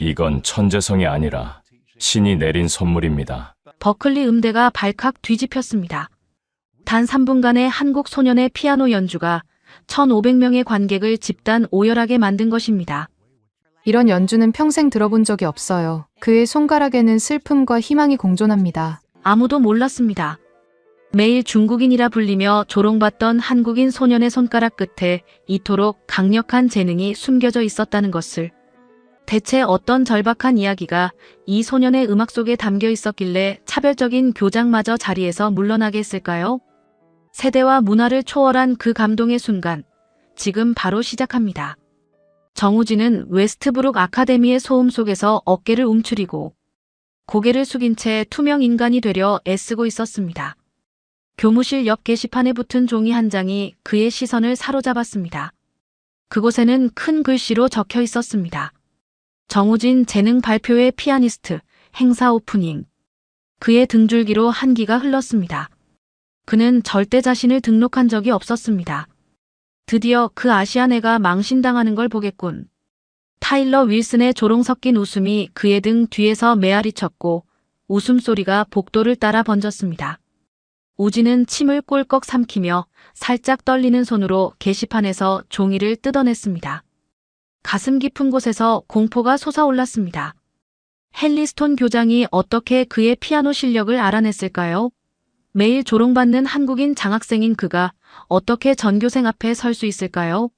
이건 천재성이 아니라 신이 내린 선물입니다. 버클리 음대가 발칵 뒤집혔습니다. 단 3분간의 한국 소년의 피아노 연주가 1,500명의 관객을 집단 오열하게 만든 것입니다. 이런 연주는 평생 들어본 적이 없어요. 그의 손가락에는 슬픔과 희망이 공존합니다. 아무도 몰랐습니다. 매일 중국인이라 불리며 조롱받던 한국인 소년의 손가락 끝에 이토록 강력한 재능이 숨겨져 있었다는 것을. 대체 어떤 절박한 이야기가 이 소년의 음악 속에 담겨 있었길래 차별적인 교장마저 자리에서 물러나게 했을까요? 세대와 문화를 초월한 그 감동의 순간, 지금 바로 시작합니다. 정우진은 웨스트브룩 아카데미의 소음 속에서 어깨를 움츠리고 고개를 숙인 채 투명 인간이 되려 애쓰고 있었습니다. 교무실 옆 게시판에 붙은 종이 한 장이 그의 시선을 사로잡았습니다. 그곳에는 큰 글씨로 적혀 있었습니다. 정우진 재능 발표회 피아니스트 행사 오프닝. 그의 등줄기로 한기가 흘렀습니다. 그는 절대 자신을 등록한 적이 없었습니다. 드디어 그 아시아네가 망신당하는 걸 보겠군. 타일러 윌슨의 조롱 섞인 웃음이 그의 등 뒤에서 메아리 쳤고 웃음소리가 복도를 따라 번졌습니다. 우진은 침을 꼴꺽 삼키며 살짝 떨리는 손으로 게시판에서 종이를 뜯어냈습니다. 가슴 깊은 곳에서 공포가 솟아올랐습니다. 헨리 스톤 교장이 어떻게 그의 피아노 실력을 알아냈을까요? 매일 조롱받는 한국인 장학생인 그가 어떻게 전교생 앞에 설 수 있을까요?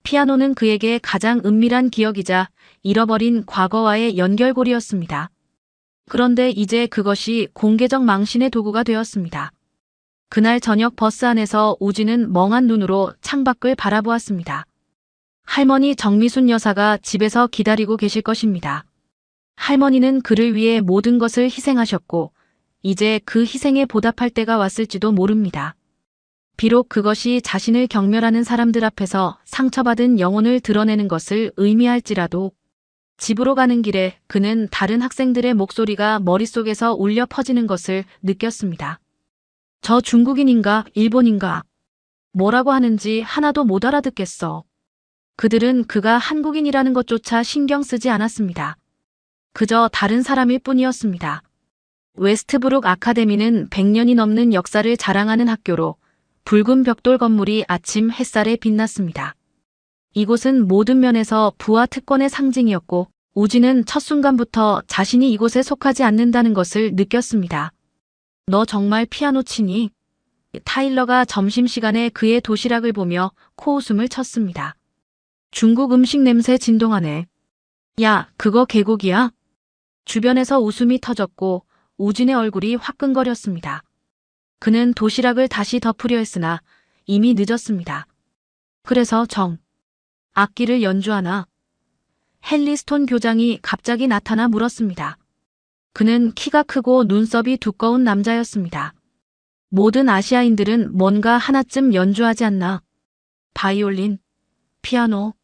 피아노는 그에게 가장 은밀한 기억이자 잃어버린 과거와의 연결고리였습니다. 그런데 이제 그것이 공개적 망신의 도구가 되었습니다. 그날 저녁 버스 안에서 우진은 멍한 눈으로 창밖을 바라보았습니다. 할머니 정미순 여사가 집에서 기다리고 계실 것입니다. 할머니는 그를 위해 모든 것을 희생하셨고 이제 그 희생에 보답할 때가 왔을지도 모릅니다. 비록 그것이 자신을 경멸하는 사람들 앞에서 상처받은 영혼을 드러내는 것을 의미할지라도 집으로 가는 길에 그는 다른 학생들의 목소리가 머릿속에서 울려 퍼지는 것을 느꼈습니다. 저 중국인인가 일본인가 뭐라고 하는지 하나도 못 알아듣겠어. 그들은 그가 한국인이라는 것조차 신경 쓰지 않았습니다. 그저 다른 사람일 뿐이었습니다. 웨스트브룩 아카데미는 100년이 넘는 역사를 자랑하는 학교로 붉은 벽돌 건물이 아침 햇살에 빛났습니다. 이곳은 모든 면에서 부와 특권의 상징이었고 우진은 첫 순간부터 자신이 이곳에 속하지 않는다는 것을 느꼈습니다. 너 정말 피아노 치니? 타일러가 점심시간에 그의 도시락을 보며 코웃음을 쳤습니다. 중국 음식 냄새 진동하네. 야, 그거 계곡이야? 주변에서 웃음이 터졌고 우진의 얼굴이 화끈거렸습니다. 그는 도시락을 다시 덮으려 했으나 이미 늦었습니다. 그래서 악기를 연주하나? 헨리 스톤 교장이 갑자기 나타나 물었습니다. 그는 키가 크고 눈썹이 두꺼운 남자였습니다. 모든 아시아인들은 뭔가 하나쯤 연주하지 않나? 바이올린, 피아노.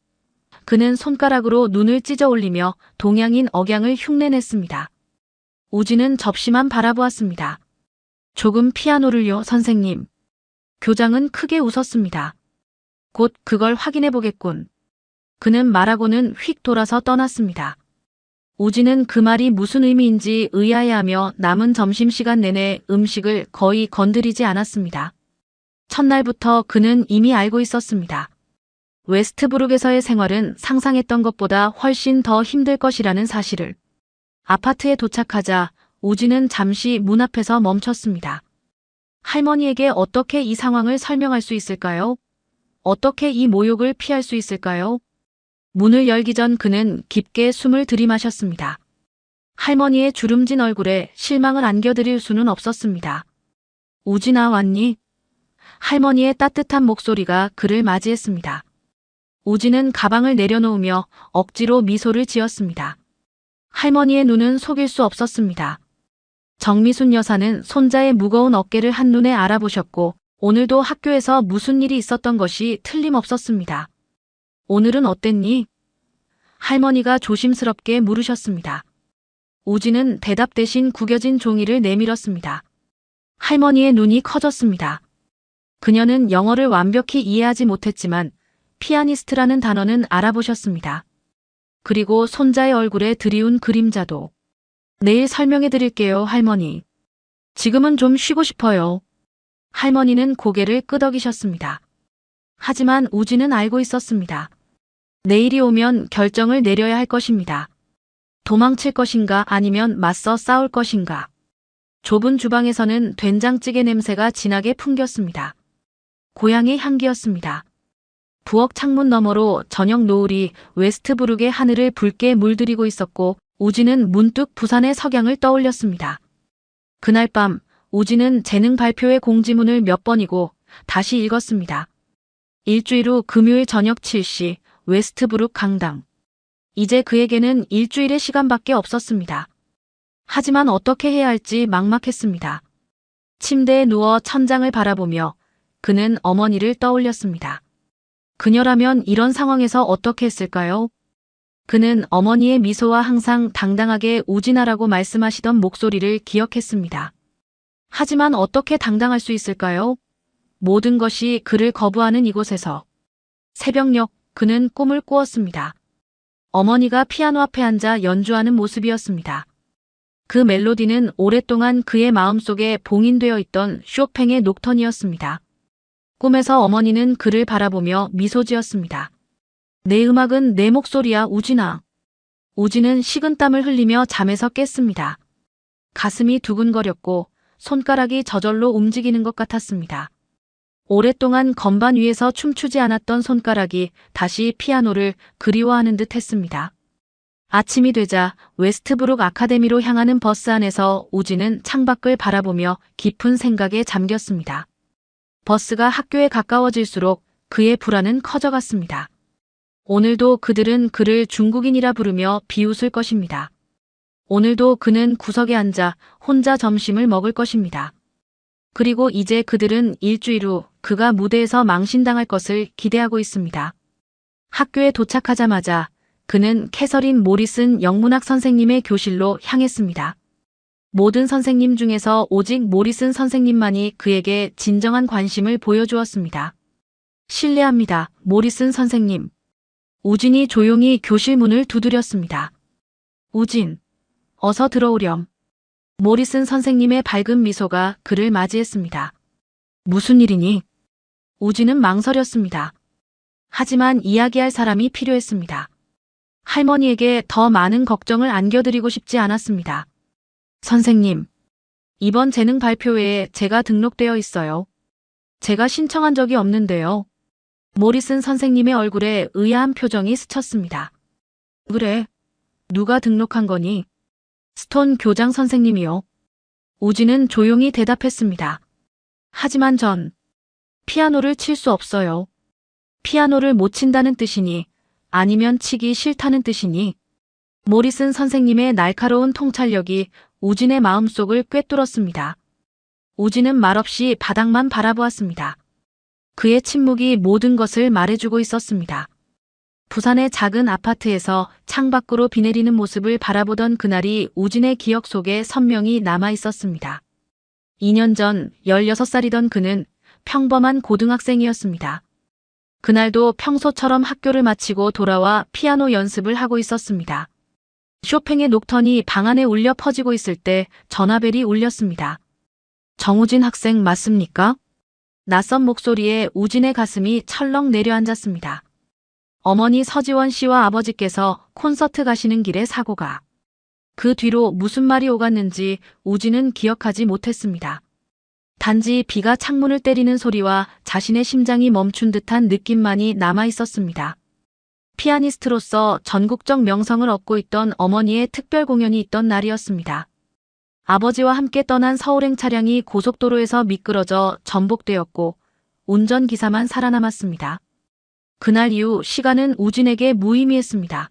그는 손가락으로 눈을 찢어 올리며 동양인 억양을 흉내냈습니다. 우진은 접시만 바라보았습니다. 조금 피아노를요, 선생님. 교장은 크게 웃었습니다. 곧 그걸 확인해 보겠군. 그는 말하고는 휙 돌아서 떠났습니다. 우진은 그 말이 무슨 의미인지 의아해하며 남은 점심시간 내내 음식을 거의 건드리지 않았습니다. 첫날부터 그는 이미 알고 있었습니다. 웨스트브룩에서의 생활은 상상했던 것보다 훨씬 더 힘들 것이라는 사실을. 아파트에 도착하자 우진은 잠시 문 앞에서 멈췄습니다. 할머니에게 어떻게 이 상황을 설명할 수 있을까요? 어떻게 이 모욕을 피할 수 있을까요? 문을 열기 전 그는 깊게 숨을 들이마셨습니다. 할머니의 주름진 얼굴에 실망을 안겨드릴 수는 없었습니다. 우진아 왔니? 할머니의 따뜻한 목소리가 그를 맞이했습니다. 우진은 가방을 내려놓으며 억지로 미소를 지었습니다. 할머니의 눈은 속일 수 없었습니다. 정미순 여사는 손자의 무거운 어깨를 한눈에 알아보셨고 오늘도 학교에서 무슨 일이 있었던 것이 틀림없었습니다. 오늘은 어땠니? 할머니가 조심스럽게 물으셨습니다. 우진은 대답 대신 구겨진 종이를 내밀었습니다. 할머니의 눈이 커졌습니다. 그녀는 영어를 완벽히 이해하지 못했지만 피아니스트라는 단어는 알아보셨습니다. 그리고 손자의 얼굴에 드리운 그림자도. 내일 설명해 드릴게요, 할머니. 지금은 좀 쉬고 싶어요. 할머니는 고개를 끄덕이셨습니다. 하지만 우진은 알고 있었습니다. 내일이 오면 결정을 내려야 할 것입니다. 도망칠 것인가 아니면 맞서 싸울 것인가. 좁은 주방에서는 된장찌개 냄새가 진하게 풍겼습니다. 고향의 향기였습니다. 부엌 창문 너머로 저녁 노을이 웨스트브룩의 하늘을 붉게 물들이고 있었고 우진은 문득 부산의 석양을 떠올렸습니다. 그날 밤 우진은 재능 발표회 공지문을 몇 번이고 다시 읽었습니다. 일주일 후 금요일 저녁 7시 웨스트브룩 강당. 이제 그에게는 일주일의 시간밖에 없었습니다. 하지만 어떻게 해야 할지 막막했습니다. 침대에 누워 천장을 바라보며 그는 어머니를 떠올렸습니다. 그녀라면 이런 상황에서 어떻게 했을까요? 그는 어머니의 미소와 항상 당당하게 우진아라고 말씀하시던 목소리를 기억했습니다. 하지만 어떻게 당당할 수 있을까요? 모든 것이 그를 거부하는 이곳에서. 새벽녘 그는 꿈을 꾸었습니다. 어머니가 피아노 앞에 앉아 연주하는 모습이었습니다. 그 멜로디는 오랫동안 그의 마음속에 봉인되어 있던 쇼팽의 녹턴이었습니다. 꿈에서 어머니는 그를 바라보며 미소 지었습니다. 내 음악은 내 목소리야, 우진아. 우진은 식은땀을 흘리며 잠에서 깼습니다. 가슴이 두근거렸고 손가락이 저절로 움직이는 것 같았습니다. 오랫동안 건반 위에서 춤추지 않았던 손가락이 다시 피아노를 그리워하는 듯 했습니다. 아침이 되자 웨스트브룩 아카데미로 향하는 버스 안에서 우진은 창밖을 바라보며 깊은 생각에 잠겼습니다. 버스가 학교에 가까워질수록 그의 불안은 커져갔습니다. 오늘도 그들은 그를 중국인이라 부르며 비웃을 것입니다. 오늘도 그는 구석에 앉아 혼자 점심을 먹을 것입니다. 그리고 이제 그들은 일주일 후 그가 무대에서 망신당할 것을 기대하고 있습니다. 학교에 도착하자마자 그는 캐서린 모리슨 영문학 선생님의 교실로 향했습니다. 모든 선생님 중에서 오직 모리슨 선생님만이 그에게 진정한 관심을 보여주었습니다. 실례합니다, 모리슨 선생님. 우진이 조용히 교실 문을 두드렸습니다. 우진, 어서 들어오렴. 모리슨 선생님의 밝은 미소가 그를 맞이했습니다. 무슨 일이니? 우진은 망설였습니다. 하지만 이야기할 사람이 필요했습니다. 할머니에게 더 많은 걱정을 안겨드리고 싶지 않았습니다. 선생님, 이번 재능 발표회에 제가 등록되어 있어요. 제가 신청한 적이 없는데요. 모리슨 선생님의 얼굴에 의아한 표정이 스쳤습니다. 그래, 누가 등록한 거니? 스톤 교장 선생님이요. 우진은 조용히 대답했습니다. 하지만 전 피아노를 칠 수 없어요. 피아노를 못 친다는 뜻이니 아니면 치기 싫다는 뜻이니. 모리슨 선생님의 날카로운 통찰력이 우진의 마음속을 꿰뚫었습니다. 우진은 말없이 바닥만 바라보았습니다. 그의 침묵이 모든 것을 말해주고 있었습니다. 부산의 작은 아파트에서 창밖으로 비 내리는 모습을 바라보던 그날이 우진의 기억 속에 선명히 남아 있었습니다. 2년 전 16살이던 그는 평범한 고등학생이었습니다. 그날도 평소처럼 학교를 마치고 돌아와 피아노 연습을 하고 있었습니다. 쇼팽의 녹턴이 방 안에 울려 퍼지고 있을 때 전화벨이 울렸습니다. 정우진 학생 맞습니까? 낯선 목소리에 우진의 가슴이 철렁 내려앉았습니다. 어머니 서지원 씨와 아버지께서 콘서트 가시는 길에 사고가. 그 뒤로 무슨 말이 오갔는지 우진은 기억하지 못했습니다. 단지 비가 창문을 때리는 소리와 자신의 심장이 멈춘 듯한 느낌만이 남아 있었습니다. 피아니스트로서 전국적 명성을 얻고 있던 어머니의 특별 공연이 있던 날이었습니다. 아버지와 함께 떠난 서울행 차량이 고속도로에서 미끄러져 전복되었고 운전기사만 살아남았습니다. 그날 이후 시간은 우진에게 무의미했습니다.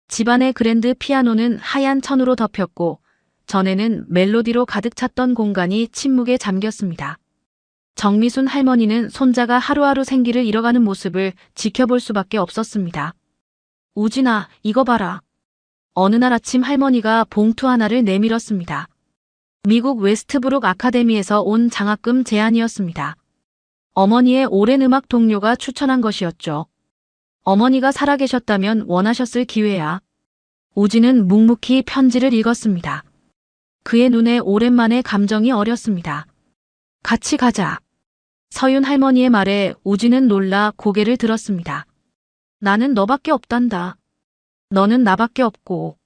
집안의 그랜드 피아노는 하얀 천으로 덮였고 전에는 멜로디로 가득 찼던 공간이 침묵에 잠겼습니다. 정미순 할머니는 손자가 하루하루 생기를 잃어가는 모습을 지켜볼 수밖에 없었습니다. 우진아, 이거 봐라. 어느 날 아침 할머니가 봉투 하나를 내밀었습니다. 미국 웨스트브룩 아카데미에서 온 장학금 제안이었습니다. 어머니의 오랜 음악 동료가 추천한 것이었죠. 어머니가 살아계셨다면 원하셨을 기회야. 우진은 묵묵히 편지를 읽었습니다. 그의 눈에 오랜만에 감정이 어렸습니다. 같이 가자. 서윤 할머니의 말에 우진은 놀라 고개를 들었습니다. 나는 너밖에 없단다. 너는 나밖에 없고.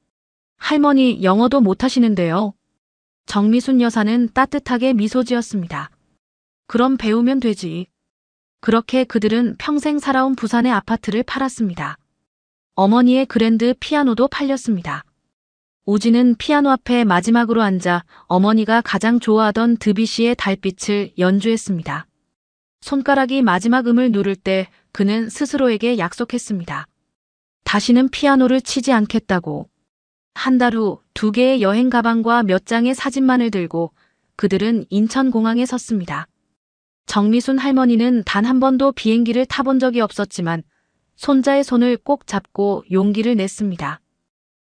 할머니 영어도 못하시는데요. 정미순 여사는 따뜻하게 미소 지었습니다. 그럼 배우면 되지. 그렇게 그들은 평생 살아온 부산의 아파트를 팔았습니다. 어머니의 그랜드 피아노도 팔렸습니다. 우진은 피아노 앞에 마지막으로 앉아 어머니가 가장 좋아하던 드뷔시의 달빛을 연주했습니다. 손가락이 마지막 음을 누를 때 그는 스스로에게 약속했습니다. 다시는 피아노를 치지 않겠다고. 한 달 후 2개의 여행 가방과 몇 장의 사진만을 들고 그들은 인천공항에 섰습니다. 정미순 할머니는 단 한 번도 비행기를 타본 적이 없었지만 손자의 손을 꼭 잡고 용기를 냈습니다.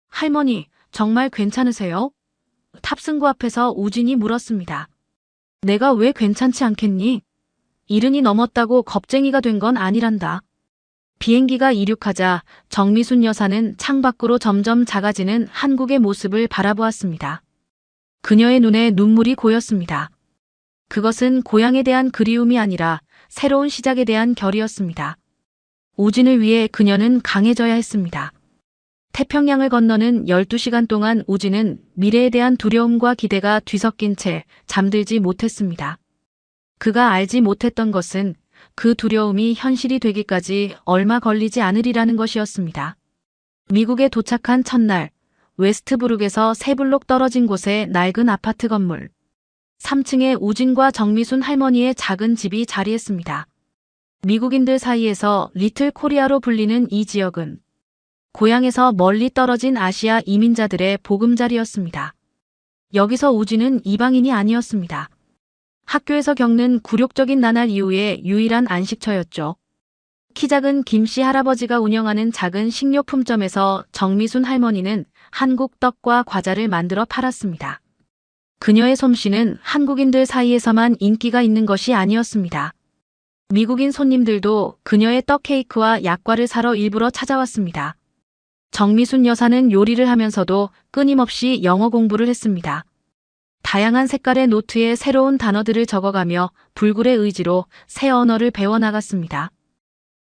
할머니, 정말 괜찮으세요? 탑승구 앞에서 우진이 물었습니다. 내가 왜 괜찮지 않겠니? 70이 넘었다고 겁쟁이가 된 건 아니란다. 비행기가 이륙하자 정미순 여사는 창밖으로 점점 작아지는 한국의 모습을 바라보았습니다. 그녀의 눈에 눈물이 고였습니다. 그것은 고향에 대한 그리움이 아니라 새로운 시작에 대한 결이었습니다. 우진을 위해 그녀는 강해져야 했습니다. 태평양을 건너는 12시간 동안 우진은 미래에 대한 두려움과 기대가 뒤섞인 채 잠들지 못했습니다. 그가 알지 못했던 것은 그 두려움이 현실이 되기까지 얼마 걸리지 않으리라는 것이었습니다. 미국에 도착한 첫날, 웨스트브룩에서 3블록 떨어진 곳에 낡은 아파트 건물. 3층에 우진과 정미순 할머니의 작은 집이 자리했습니다. 미국인들 사이에서 리틀 코리아로 불리는 이 지역은 고향에서 멀리 떨어진 아시아 이민자들의 보금자리였습니다. 여기서 우진은 이방인이 아니었습니다. 학교에서 겪는 굴욕적인 나날 이후의 유일한 안식처였죠. 키 작은 김씨 할아버지가 운영하는 작은 식료품점에서 정미순 할머니는 한국 떡과 과자를 만들어 팔았습니다. 그녀의 솜씨는 한국인들 사이에서만 인기가 있는 것이 아니었습니다. 미국인 손님들도 그녀의 떡 케이크와 약과를 사러 일부러 찾아왔습니다. 정미순 여사는 요리를 하면서도 끊임없이 영어 공부를 했습니다. 다양한 색깔의 노트에 새로운 단어들을 적어가며 불굴의 의지로 새 언어를 배워나갔습니다.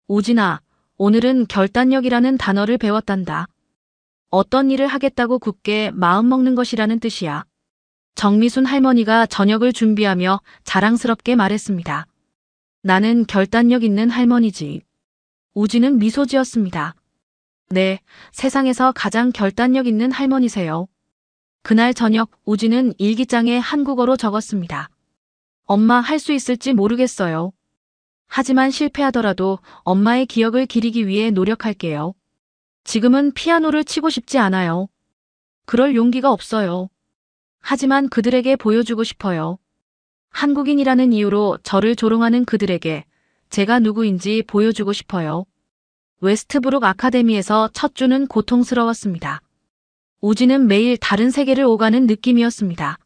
우진아, 오늘은 결단력이라는 단어를 배웠단다. 어떤 일을 하겠다고 굳게 마음먹는 것이라는 뜻이야. 정미순 할머니가 저녁을 준비하며 자랑스럽게 말했습니다. 나는 결단력 있는 할머니지. 우진은 미소 지었습니다. 네, 세상에서 가장 결단력 있는 할머니세요. 그날 저녁 우진은 일기장에 한국어로 적었습니다. 엄마 할 수 있을지 모르겠어요. 하지만 실패하더라도 엄마의 기억을 기리기 위해 노력할게요. 지금은 피아노를 치고 싶지 않아요. 그럴 용기가 없어요. 하지만 그들에게 보여주고 싶어요. 한국인이라는 이유로 저를 조롱하는 그들에게 제가 누구인지 보여주고 싶어요. 웨스트브룩 아카데미에서 첫 주는 고통스러웠습니다. 우진은 매일 다른 세계를 오가는 느낌이었습니다.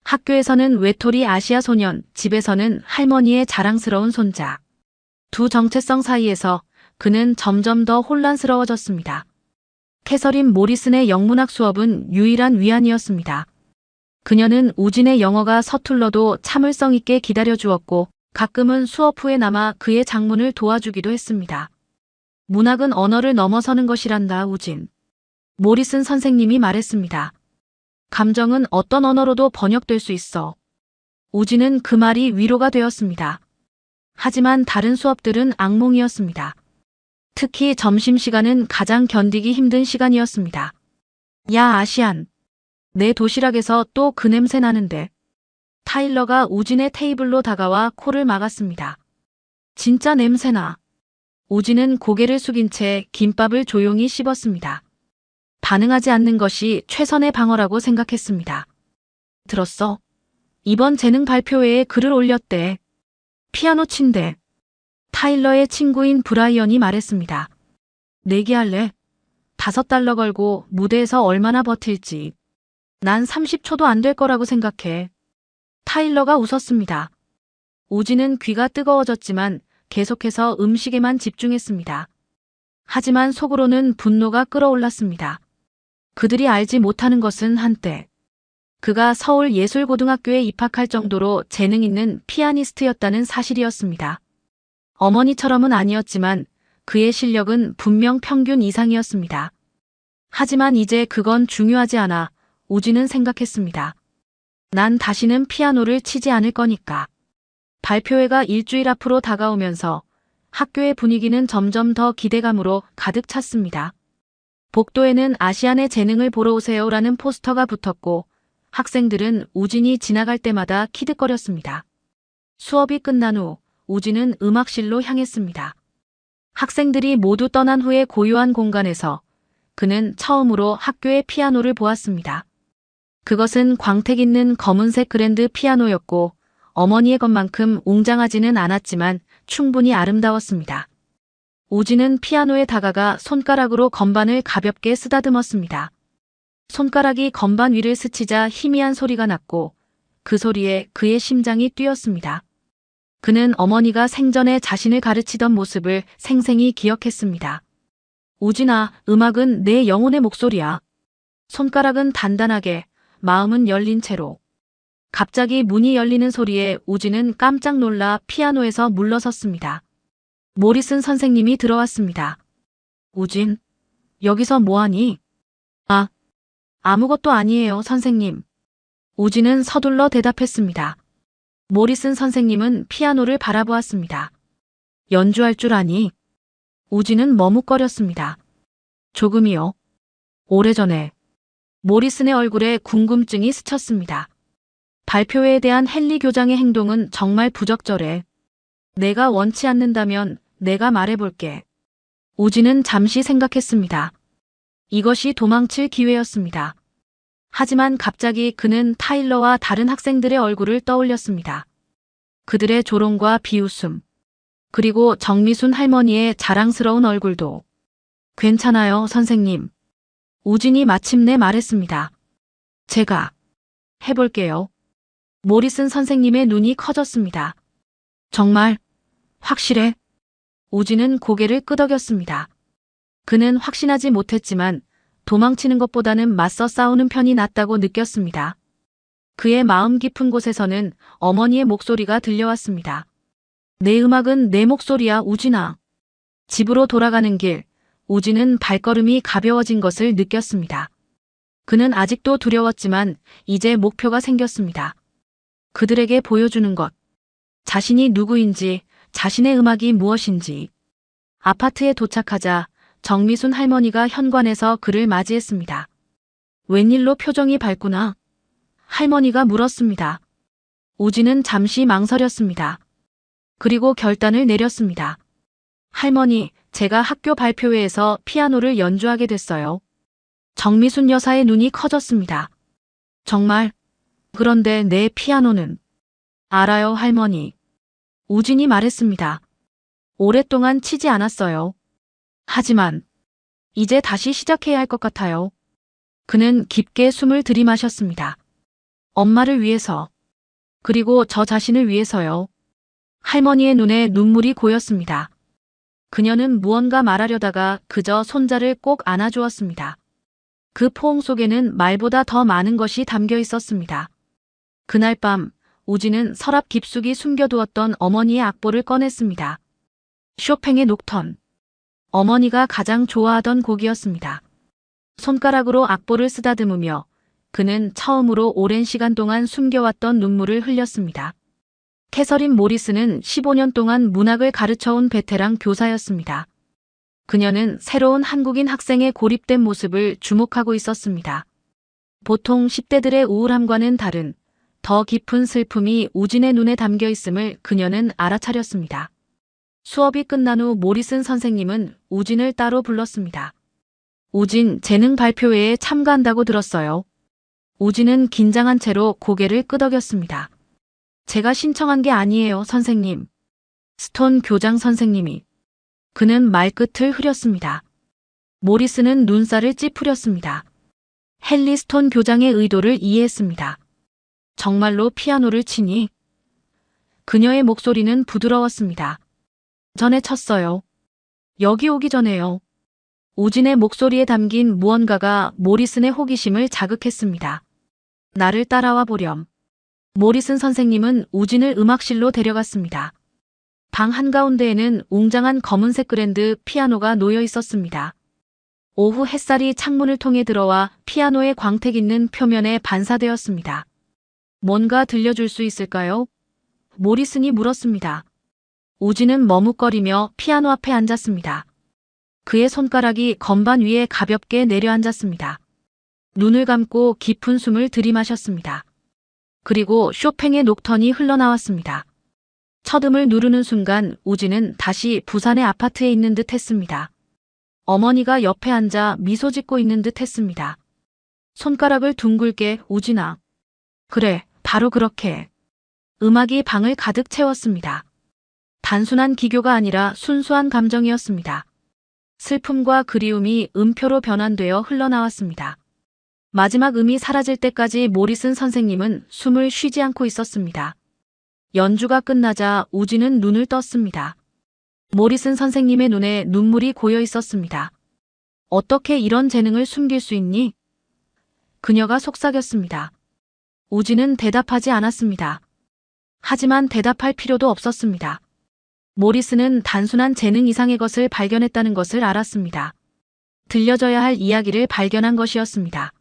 학교에서는 외톨이 아시아 소년, 집에서는 할머니의 자랑스러운 손자. 두 정체성 사이에서 그는 점점 더 혼란스러워졌습니다. 캐서린 모리슨의 영문학 수업은 유일한 위안이었습니다. 그녀는 우진의 영어가 서툴러도 참을성 있게 기다려주었고 가끔은 수업 후에 남아 그의 작문을 도와주기도 했습니다. 문학은 언어를 넘어서는 것이란다, 우진. 모리슨 선생님이 말했습니다. 감정은 어떤 언어로도 번역될 수 있어. 우진은 그 말이 위로가 되었습니다. 하지만 다른 수업들은 악몽이었습니다. 특히 점심시간은 가장 견디기 힘든 시간이었습니다. 야, 아시안. 내 도시락에서 또 그 냄새 나는데. 타일러가 우진의 테이블로 다가와 코를 막았습니다. 진짜 냄새나. 우진은 고개를 숙인 채 김밥을 조용히 씹었습니다. 반응하지 않는 것이 최선의 방어라고 생각했습니다. 들었어? 이번 재능 발표회에 글을 올렸대. 피아노 친대. 타일러의 친구인 브라이언이 말했습니다. 내기할래? $5 걸고 무대에서 얼마나 버틸지. 난 30초도 안 될 거라고 생각해. 타일러가 웃었습니다. 우진은 귀가 뜨거워졌지만 계속해서 음식에만 집중했습니다. 하지만 속으로는 분노가 끓어올랐습니다. 그들이 알지 못하는 것은 한때 그가 서울예술고등학교에 입학할 정도로 재능 있는 피아니스트였다는 사실이었습니다. 어머니처럼은 아니었지만 그의 실력은 분명 평균 이상이었습니다. 하지만 이제 그건 중요하지 않아 우진은 생각했습니다. 난 다시는 피아노를 치지 않을 거니까. 발표회가 일주일 앞으로 다가오면서 학교의 분위기는 점점 더 기대감으로 가득 찼습니다. 복도에는 아시안의 재능을 보러 오세요라는 포스터가 붙었고 학생들은 우진이 지나갈 때마다 키득거렸습니다. 수업이 끝난 후 우진은 음악실로 향했습니다. 학생들이 모두 떠난 후에 고요한 공간에서 그는 처음으로 학교의 피아노를 보았습니다. 그것은 광택 있는 검은색 그랜드 피아노였고 어머니의 것만큼 웅장하지는 않았지만 충분히 아름다웠습니다. 우진은 피아노에 다가가 손가락으로 건반을 가볍게 쓰다듬었습니다. 손가락이 건반 위를 스치자 희미한 소리가 났고 그 소리에 그의 심장이 뛰었습니다. 그는 어머니가 생전에 자신을 가르치던 모습을 생생히 기억했습니다. 우진아, 음악은 내 영혼의 목소리야. 손가락은 단단하게, 마음은 열린 채로. 갑자기 문이 열리는 소리에 우진은 깜짝 놀라 피아노에서 물러섰습니다. 모리슨 선생님이 들어왔습니다. 우진, 여기서 뭐하니? 아무것도 아니에요, 선생님. 우진은 서둘러 대답했습니다. 모리슨 선생님은 피아노를 바라보았습니다. 연주할 줄 아니? 우진은 머뭇거렸습니다. 조금이요. 오래전에. 모리슨의 얼굴에 궁금증이 스쳤습니다. 발표회에 대한 헨리 교장의 행동은 정말 부적절해. 내가 원치 않는다면 내가 말해볼게. 우진은 잠시 생각했습니다. 이것이 도망칠 기회였습니다. 하지만 갑자기 그는 타일러와 다른 학생들의 얼굴을 떠올렸습니다. 그들의 조롱과 비웃음, 그리고 정미순 할머니의 자랑스러운 얼굴도. 괜찮아요, 선생님. 우진이 마침내 말했습니다. 제가 해볼게요. 모리슨 선생님의 눈이 커졌습니다. 정말? 확실해? 우진은 고개를 끄덕였습니다. 그는 확신하지 못했지만 도망치는 것보다는 맞서 싸우는 편이 낫다고 느꼈습니다. 그의 마음 깊은 곳에서는 어머니의 목소리가 들려왔습니다. 내 음악은 내 목소리야, 우진아. 집으로 돌아가는 길, 우진은 발걸음이 가벼워진 것을 느꼈습니다. 그는 아직도 두려웠지만 이제 목표가 생겼습니다. 그들에게 보여주는 것. 자신이 누구인지, 자신의 음악이 무엇인지. 아파트에 도착하자 정미순 할머니가 현관에서 그를 맞이했습니다. 웬일로 표정이 밝구나? 할머니가 물었습니다. 우진은 잠시 망설였습니다. 그리고 결단을 내렸습니다. 할머니, 제가 학교 발표회에서 피아노를 연주하게 됐어요. 정미순 여사의 눈이 커졌습니다. 정말? 그런데 내 피아노는? 알아요, 할머니. 우진이 말했습니다. 오랫동안 치지 않았어요. 하지만 이제 다시 시작해야 할 것 같아요. 그는 깊게 숨을 들이마셨습니다. 엄마를 위해서, 그리고 저 자신을 위해서요. 할머니의 눈에 눈물이 고였습니다. 그녀는 무언가 말하려다가 그저 손자를 꼭 안아주었습니다. 그 포옹 속에는 말보다 더 많은 것이 담겨 있었습니다. 그날 밤 우진은 서랍 깊숙이 숨겨두었던 어머니의 악보를 꺼냈습니다. 쇼팽의 녹턴. 어머니가 가장 좋아하던 곡이었습니다. 손가락으로 악보를 쓰다듬으며 그는 처음으로 오랜 시간 동안 숨겨왔던 눈물을 흘렸습니다. 캐서린 모리스는 15년 동안 문학을 가르쳐온 베테랑 교사였습니다. 그녀는 새로운 한국인 학생의 고립된 모습을 주목하고 있었습니다. 보통 10대들의 우울함과는 다른 더 깊은 슬픔이 우진의 눈에 담겨 있음을 그녀는 알아차렸습니다. 수업이 끝난 후 모리슨 선생님은 우진을 따로 불렀습니다. 우진, 재능 발표회에 참가한다고 들었어요. 우진은 긴장한 채로 고개를 끄덕였습니다. 제가 신청한 게 아니에요, 선생님. 스톤 교장 선생님이. 그는 말끝을 흐렸습니다. 모리스는 눈살을 찌푸렸습니다. 헨리 스톤 교장의 의도를 이해했습니다. 정말로 피아노를 치니? 그녀의 목소리는 부드러웠습니다. 전에 쳤어요. 여기 오기 전에요. 우진의 목소리에 담긴 무언가가 모리슨의 호기심을 자극했습니다. 나를 따라와 보렴. 모리슨 선생님은 우진을 음악실로 데려갔습니다. 방 한가운데에는 웅장한 검은색 그랜드 피아노가 놓여 있었습니다. 오후 햇살이 창문을 통해 들어와 피아노의 광택 있는 표면에 반사되었습니다. 뭔가 들려줄 수 있을까요? 모리슨이 물었습니다. 우진은 머뭇거리며 피아노 앞에 앉았습니다. 그의 손가락이 건반 위에 가볍게 내려앉았습니다. 눈을 감고 깊은 숨을 들이마셨습니다. 그리고 쇼팽의 녹턴이 흘러나왔습니다. 첫음을 누르는 순간 우진은 다시 부산의 아파트에 있는 듯 했습니다. 어머니가 옆에 앉아 미소 짓고 있는 듯 했습니다. 손가락을 둥글게 우진아. 그래, 바로 그렇게. 음악이 방을 가득 채웠습니다. 단순한 기교가 아니라 순수한 감정이었습니다. 슬픔과 그리움이 음표로 변환되어 흘러나왔습니다. 마지막 음이 사라질 때까지 모리슨 선생님은 숨을 쉬지 않고 있었습니다. 연주가 끝나자 우진은 눈을 떴습니다. 모리슨 선생님의 눈에 눈물이 고여 있었습니다. 어떻게 이런 재능을 숨길 수 있니? 그녀가 속삭였습니다. 우진은 대답하지 않았습니다. 하지만 대답할 필요도 없었습니다. 모리슨은 단순한 재능 이상의 것을 발견했다는 것을 알았습니다. 들려줘야 할 이야기를 발견한 것이었습니다.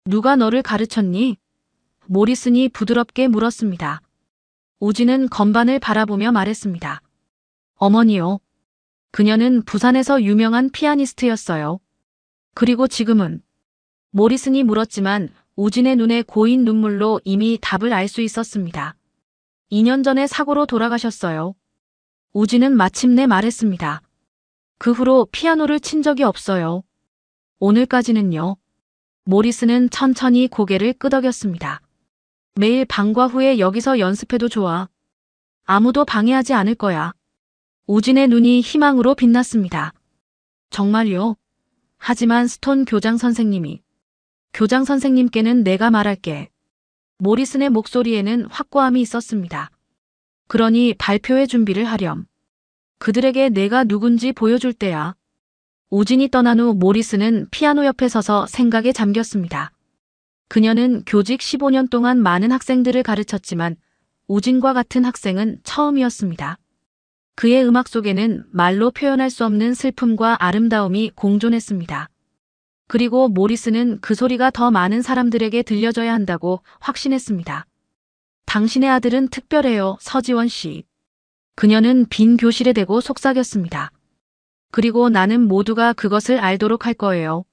누가 너를 가르쳤니? 모리슨이 부드럽게 물었습니다. 우진은 건반을 바라보며 말했습니다. 어머니요. 그녀는 부산에서 유명한 피아니스트였어요. 그리고 지금은? 모리슨이 물었지만 우진의 눈에 고인 눈물로 이미 답을 알 수 있었습니다. 2년 전에 사고로 돌아가셨어요. 우진은 마침내 말했습니다. 그 후로 피아노를 친 적이 없어요. 오늘까지는요. 모리슨은 천천히 고개를 끄덕였습니다. 매일 방과 후에 여기서 연습해도 좋아. 아무도 방해하지 않을 거야. 우진의 눈이 희망으로 빛났습니다. 정말요? 하지만 스톤 교장 선생님이. 교장 선생님께는 내가 말할게. 모리슨의 목소리에는 확고함이 있었습니다. 그러니 발표회 준비를 하렴. 그들에게 내가 누군지 보여줄 때야. 우진이 떠난 후 모리슨은 피아노 옆에 서서 생각에 잠겼습니다. 그녀는 교직 15년 동안 많은 학생들을 가르쳤지만 우진과 같은 학생은 처음이었습니다. 그의 음악 속에는 말로 표현할 수 없는 슬픔과 아름다움이 공존했습니다. 그리고 모리슨은 그 소리가 더 많은 사람들에게 들려져야 한다고 확신했습니다. 당신의 아들은 특별해요, 서지원 씨. 그녀는 빈 교실에 대고 속삭였습니다. 그리고 나는 모두가 그것을 알도록 할 거예요.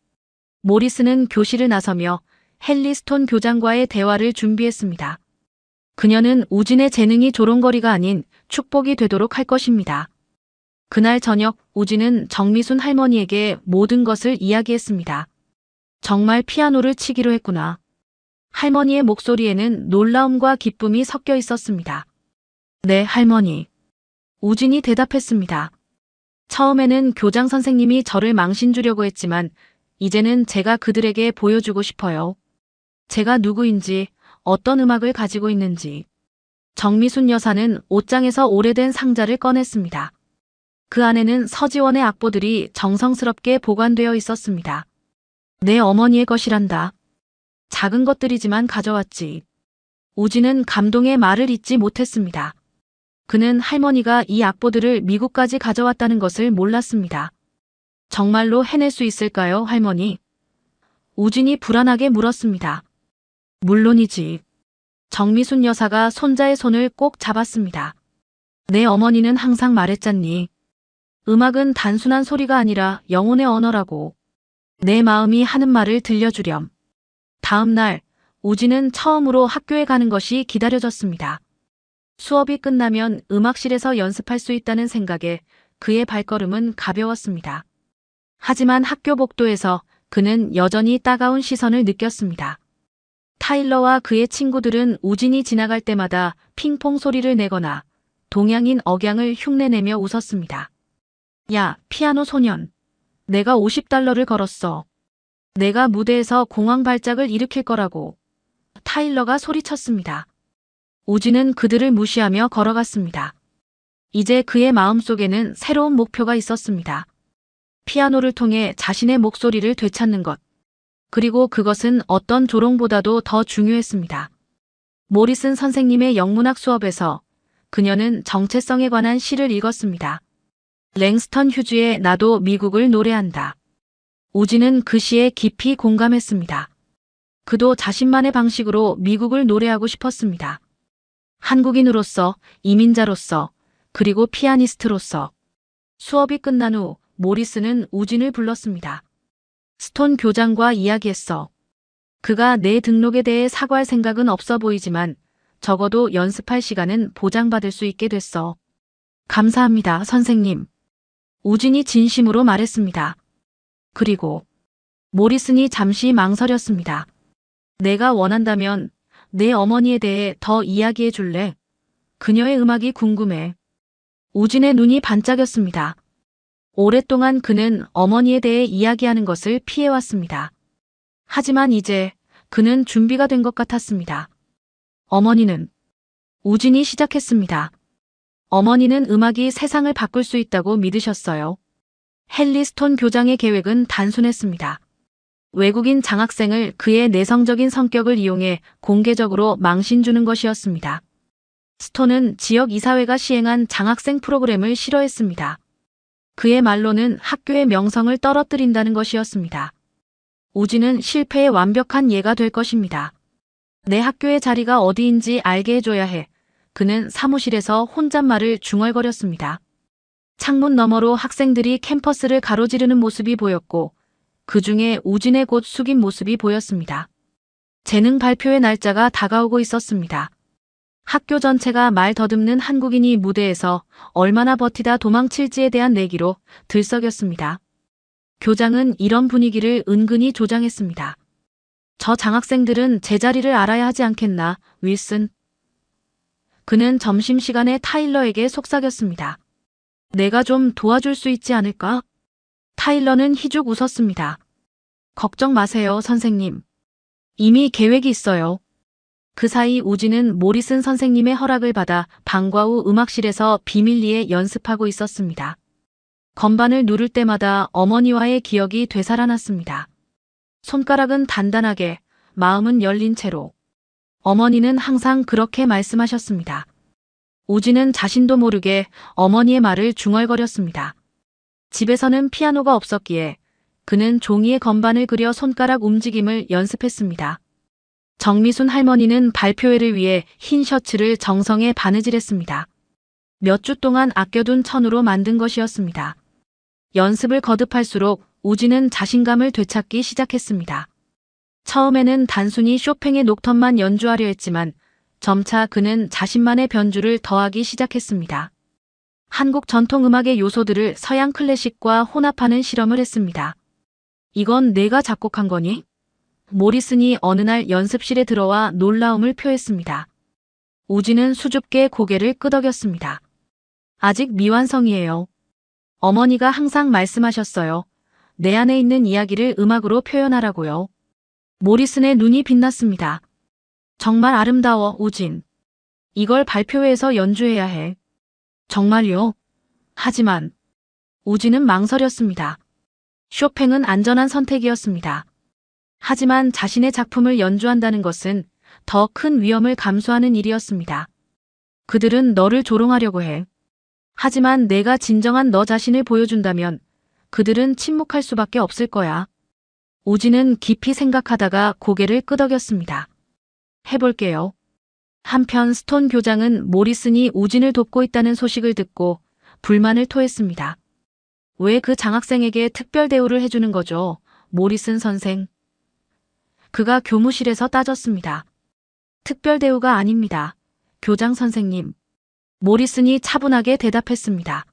모리슨은 교실을 나서며 헨리 스톤 교장과의 대화를 준비했습니다. 그녀는 우진의 재능이 조롱거리가 아닌 축복이 되도록 할 것입니다. 그날 저녁 우진은 정미순 할머니에게 모든 것을 이야기했습니다. 정말 피아노를 치기로 했구나. 할머니의 목소리에는 놀라움과 기쁨이 섞여 있었습니다. 네, 할머니. 우진이 대답했습니다. 처음에는 교장 선생님이 저를 망신주려고 했지만 이제는 제가 그들에게 보여주고 싶어요. 제가 누구인지, 어떤 음악을 가지고 있는지. 정미순 여사는 옷장에서 오래된 상자를 꺼냈습니다. 그 안에는 서지원의 악보들이 정성스럽게 보관되어 있었습니다. 내 어머니의 것이란다. 작은 것들이지만 가져왔지. 우진은 감동의 말을 잇지 못했습니다. 그는 할머니가 이 악보들을 미국까지 가져왔다는 것을 몰랐습니다. 정말로 해낼 수 있을까요, 할머니? 우진이 불안하게 물었습니다. 물론이지. 정미순 여사가 손자의 손을 꼭 잡았습니다. 내 어머니는 항상 말했잖니. 음악은 단순한 소리가 아니라 영혼의 언어라고. 내 마음이 하는 말을 들려주렴. 다음 날, 우진은 처음으로 학교에 가는 것이 기다려졌습니다. 수업이 끝나면 음악실에서 연습할 수 있다는 생각에 그의 발걸음은 가벼웠습니다. 하지만 학교 복도에서 그는 여전히 따가운 시선을 느꼈습니다. 타일러와 그의 친구들은 우진이 지나갈 때마다 핑퐁 소리를 내거나 동양인 억양을 흉내내며 웃었습니다. 야, 피아노 소년. 내가 $50를 걸었어. 내가 무대에서 공황 발작을 일으킬 거라고. 타일러가 소리쳤습니다. 우진은 그들을 무시하며 걸어갔습니다. 이제 그의 마음속에는 새로운 목표가 있었습니다. 피아노를 통해 자신의 목소리를 되찾는 것. 그리고 그것은 어떤 조롱보다도 더 중요했습니다. 모리슨 선생님의 영문학 수업에서 그녀는 정체성에 관한 시를 읽었습니다. 랭스턴 휴즈의 나도 미국을 노래한다. 우진은 그 시에 깊이 공감했습니다. 그도 자신만의 방식으로 미국을 노래하고 싶었습니다. 한국인으로서, 이민자로서, 그리고 피아니스트로서. 수업이 끝난 후 모리스는 우진을 불렀습니다. 스톤 교장과 이야기했어. 그가 내 등록에 대해 사과할 생각은 없어 보이지만 적어도 연습할 시간은 보장받을 수 있게 됐어. 감사합니다, 선생님. 우진이 진심으로 말했습니다. 그리고 모리슨이 잠시 망설였습니다. 내가 원한다면 내 어머니에 대해 더 이야기해 줄래? 그녀의 음악이 궁금해. 우진의 눈이 반짝였습니다. 오랫동안 그는 어머니에 대해 이야기하는 것을 피해왔습니다. 하지만 이제 그는 준비가 된 것 같았습니다. 어머니는 우진이 시작했습니다. 어머니는 음악이 세상을 바꿀 수 있다고 믿으셨어요. 헨리 스톤 교장의 계획은 단순했습니다. 외국인 장학생을 그의 내성적인 성격을 이용해 공개적으로 망신 주는 것이었습니다. 스톤은 지역 이사회가 시행한 장학생 프로그램을 싫어했습니다. 그의 말로는 학교의 명성을 떨어뜨린다는 것이었습니다. 우진은 실패의 완벽한 예가 될 것입니다. 내 학교의 자리가 어디인지 알게 해줘야 해. 그는 사무실에서 혼잣말을 중얼거렸습니다. 창문 너머로 학생들이 캠퍼스를 가로지르는 모습이 보였고 그 중에 우진의 곧 숙인 모습이 보였습니다. 재능 발표의 날짜가 다가오고 있었습니다. 학교 전체가 말 더듬는 한국인이 무대에서 얼마나 버티다 도망칠지에 대한 내기로 들썩였습니다. 교장은 이런 분위기를 은근히 조장했습니다. 저 장학생들은 제자리를 알아야 하지 않겠나, 윌슨? 그는 점심시간에 타일러에게 속삭였습니다. 내가 좀 도와줄 수 있지 않을까? 타일러는 희죽 웃었습니다. 걱정 마세요, 선생님. 이미 계획이 있어요. 그 사이 우진은 모리슨 선생님의 허락을 받아 방과 후 음악실에서 비밀리에 연습하고 있었습니다. 건반을 누를 때마다 어머니와의 기억이 되살아났습니다. 손가락은 단단하게, 마음은 열린 채로. 어머니는 항상 그렇게 말씀하셨습니다. 우진은 자신도 모르게 어머니의 말을 중얼거렸습니다. 집에서는 피아노가 없었기에 그는 종이에 건반을 그려 손가락 움직임을 연습했습니다. 정미순 할머니는 발표회를 위해 흰 셔츠를 정성에 바느질했습니다. 몇 주 동안 아껴둔 천으로 만든 것이었습니다. 연습을 거듭할수록 우진은 자신감을 되찾기 시작했습니다. 처음에는 단순히 쇼팽의 녹턴만 연주하려 했지만 점차 그는 자신만의 변주를 더하기 시작했습니다. 한국 전통음악의 요소들을 서양 클래식과 혼합하는 실험을 했습니다. 이건 내가 작곡한 거니? 모리슨이 어느 날 연습실에 들어와 놀라움을 표했습니다. 우진은 수줍게 고개를 끄덕였습니다. 아직 미완성이에요. 어머니가 항상 말씀하셨어요. 내 안에 있는 이야기를 음악으로 표현하라고요. 모리슨의 눈이 빛났습니다. 정말 아름다워, 우진. 이걸 발표회에서 연주해야 해. 정말요? 하지만 우진은 망설였습니다. 쇼팽은 안전한 선택이었습니다. 하지만 자신의 작품을 연주한다는 것은 더 큰 위험을 감수하는 일이었습니다. 그들은 너를 조롱하려고 해. 하지만 내가 진정한 너 자신을 보여준다면 그들은 침묵할 수밖에 없을 거야. 우진은 깊이 생각하다가 고개를 끄덕였습니다. 해볼게요. 한편 스톤 교장은 모리슨이 우진을 돕고 있다는 소식을 듣고 불만을 토했습니다. 왜 그 장학생에게 특별 대우를 해주는 거죠, 모리슨 선생? 그가 교무실에서 따졌습니다. 특별 대우가 아닙니다, 교장 선생님. 모리슨이 차분하게 대답했습니다.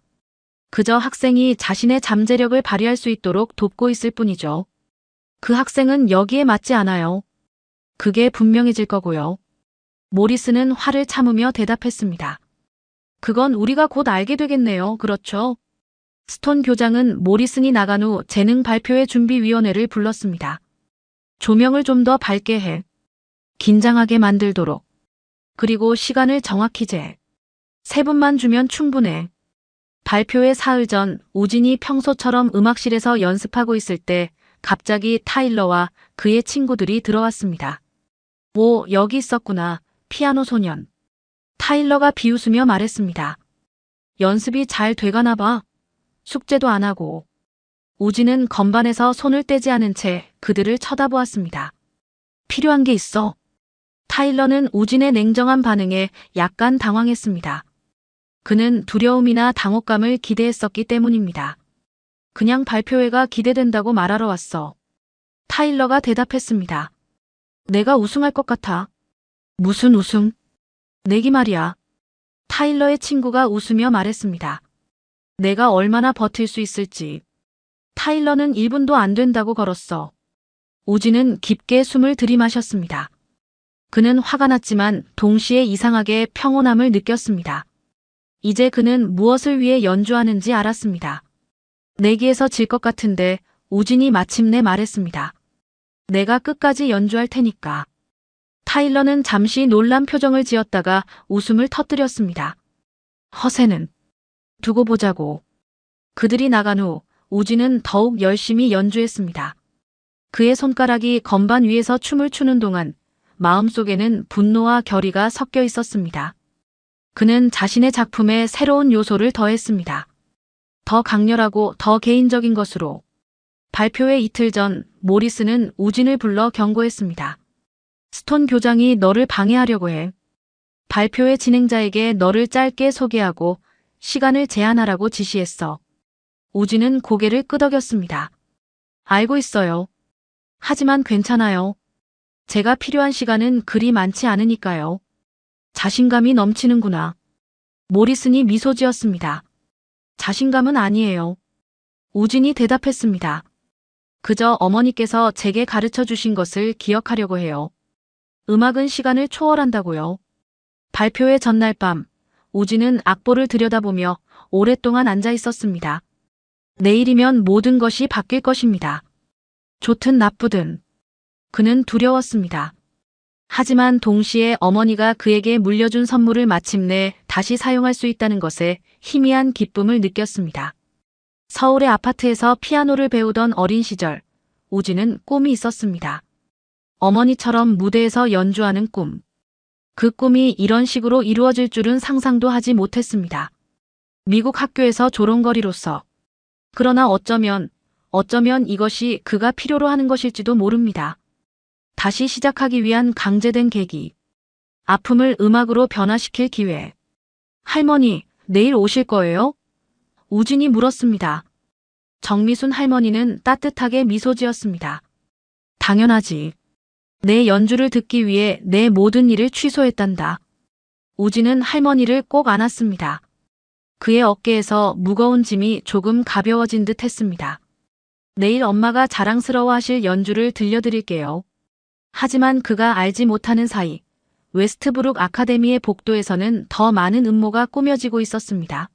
그저 학생이 자신의 잠재력을 발휘할 수 있도록 돕고 있을 뿐이죠. 그 학생은 여기에 맞지 않아요. 그게 분명해질 거고요. 모리슨은 화를 참으며 대답했습니다. 그건 우리가 곧 알게 되겠네요. 그렇죠? 스톤 교장은 모리슨이 나간 후 재능 발표회 준비위원회를 불렀습니다. 조명을 좀 더 밝게 해. 긴장하게 만들도록. 그리고 시간을 정확히 재. 3분만 주면 충분해. 발표회 사흘 전 우진이 평소처럼 음악실에서 연습하고 있을 때 갑자기 타일러와 그의 친구들이 들어왔습니다. 오, 여기 있었구나. 피아노 소년. 타일러가 비웃으며 말했습니다. 연습이 잘 돼가나 봐. 숙제도 안 하고. 우진은 건반에서 손을 떼지 않은 채 그들을 쳐다보았습니다. 필요한 게 있어. 타일러는 우진의 냉정한 반응에 약간 당황했습니다. 그는 두려움이나 당혹감을 기대했었기 때문입니다. 그냥 발표회가 기대된다고 말하러 왔어. 타일러가 대답했습니다. 내가 우승할 것 같아. 무슨 우승? 내기 말이야. 타일러의 친구가 웃으며 말했습니다. 내가 얼마나 버틸 수 있을지. 타일러는 1분도 안 된다고 걸었어. 우진은 깊게 숨을 들이마셨습니다. 그는 화가 났지만 동시에 이상하게 평온함을 느꼈습니다. 이제 그는 무엇을 위해 연주하는지 알았습니다. 내기에서 질 것 같은데 우진이 마침내 말했습니다. 내가 끝까지 연주할 테니까. 타일러는 잠시 놀란 표정을 지었다가 웃음을 터뜨렸습니다. 허세는. 두고 보자고. 그들이 나간 후 우진은 더욱 열심히 연주했습니다. 그의 손가락이 건반 위에서 춤을 추는 동안 마음속에는 분노와 결의가 섞여 있었습니다. 그는 자신의 작품에 새로운 요소를 더했습니다. 더 강렬하고 더 개인적인 것으로. 발표회 이틀 전 모리스는 우진을 불러 경고했습니다. 스톤 교장이 너를 방해하려고 해. 발표회 진행자에게 너를 짧게 소개하고 시간을 제한하라고 지시했어. 우진은 고개를 끄덕였습니다. 알고 있어요. 하지만 괜찮아요. 제가 필요한 시간은 그리 많지 않으니까요. 자신감이 넘치는구나. 모리슨이 미소 지었습니다. 자신감은 아니에요. 우진이 대답했습니다. 그저 어머니께서 제게 가르쳐 주신 것을 기억하려고 해요. 음악은 시간을 초월한다고요. 발표회 전날 밤, 우진은 악보를 들여다보며 오랫동안 앉아 있었습니다. 내일이면 모든 것이 바뀔 것입니다. 좋든 나쁘든. 그는 두려웠습니다. 하지만 동시에 어머니가 그에게 물려준 선물을 마침내 다시 사용할 수 있다는 것에 희미한 기쁨을 느꼈습니다. 서울의 아파트에서 피아노를 배우던 어린 시절, 우진은 꿈이 있었습니다. 어머니처럼 무대에서 연주하는 꿈. 그 꿈이 이런 식으로 이루어질 줄은 상상도 하지 못했습니다. 미국 학교에서 조롱거리로서. 그러나 어쩌면 이것이 그가 필요로 하는 것일지도 모릅니다. 다시 시작하기 위한 강제된 계기. 아픔을 음악으로 변화시킬 기회. 할머니, 내일 오실 거예요? 우진이 물었습니다. 정미순 할머니는 따뜻하게 미소 지었습니다. 당연하지. 내 연주를 듣기 위해 내 모든 일을 취소했단다. 우진은 할머니를 꼭 안았습니다. 그의 어깨에서 무거운 짐이 조금 가벼워진 듯 했습니다. 내일 엄마가 자랑스러워하실 연주를 들려드릴게요. 하지만 그가 알지 못하는 사이 웨스트브룩 아카데미의 복도에서는 더 많은 음모가 꾸며지고 있었습니다.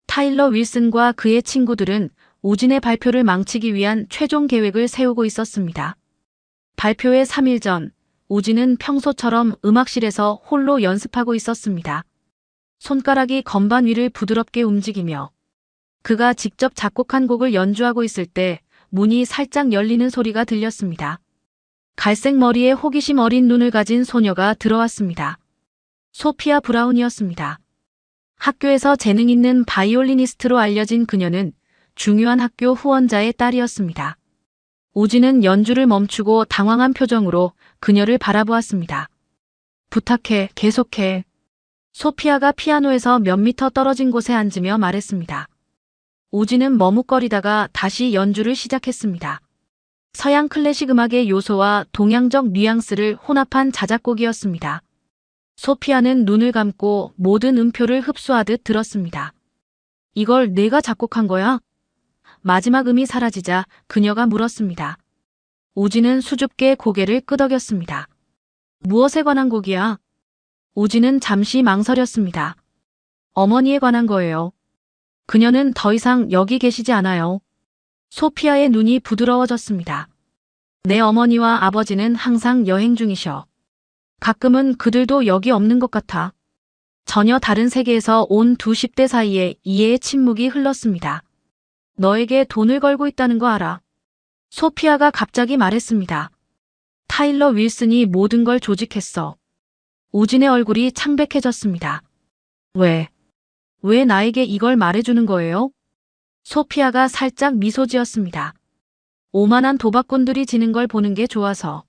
타일러 윌슨과 그의 친구들은 우진의 발표를 망치기 위한 최종 계획을 세우고 있었습니다. 발표회 3일 전, 우진은 평소처럼 음악실에서 홀로 연습하고 있었습니다. 손가락이 건반 위를 부드럽게 움직이며 그가 직접 작곡한 곡을 연주하고 있을 때 문이 살짝 열리는 소리가 들렸습니다. 갈색 머리에 호기심 어린 눈을 가진 소녀가 들어왔습니다. 소피아 브라운이었습니다. 학교에서 재능 있는 바이올리니스트로 알려진 그녀는 중요한 학교 후원자의 딸이었습니다. 우진은 연주를 멈추고 당황한 표정으로 그녀를 바라보았습니다. 부탁해, 계속해. 소피아가 피아노에서 몇 미터 떨어진 곳에 앉으며 말했습니다. 우진은 머뭇거리다가 다시 연주를 시작했습니다. 서양 클래식 음악의 요소와 동양적 뉘앙스를 혼합한 자작곡이었습니다. 소피아는 눈을 감고 모든 음표를 흡수하듯 들었습니다. 이걸 내가 작곡한 거야? 마지막 음이 사라지자 그녀가 물었습니다. 우진은 수줍게 고개를 끄덕였습니다. 무엇에 관한 곡이야? 우진은 잠시 망설였습니다. 어머니에 관한 거예요. 그녀는 더 이상 여기 계시지 않아요. 소피아의 눈이 부드러워졌습니다. 내 어머니와 아버지는 항상 여행 중이셔. 가끔은 그들도 여기 없는 것 같아. 전혀 다른 세계에서 온 두 10대 사이에 이해의 침묵이 흘렀습니다. 너에게 돈을 걸고 있다는 거 알아? 소피아가 갑자기 말했습니다. 타일러 윌슨이 모든 걸 조직했어. 우진의 얼굴이 창백해졌습니다. 왜 나에게 이걸 말해주는 거예요? 소피아가 살짝 미소 지었습니다. 오만한 도박꾼들이 지는 걸 보는 게 좋아서.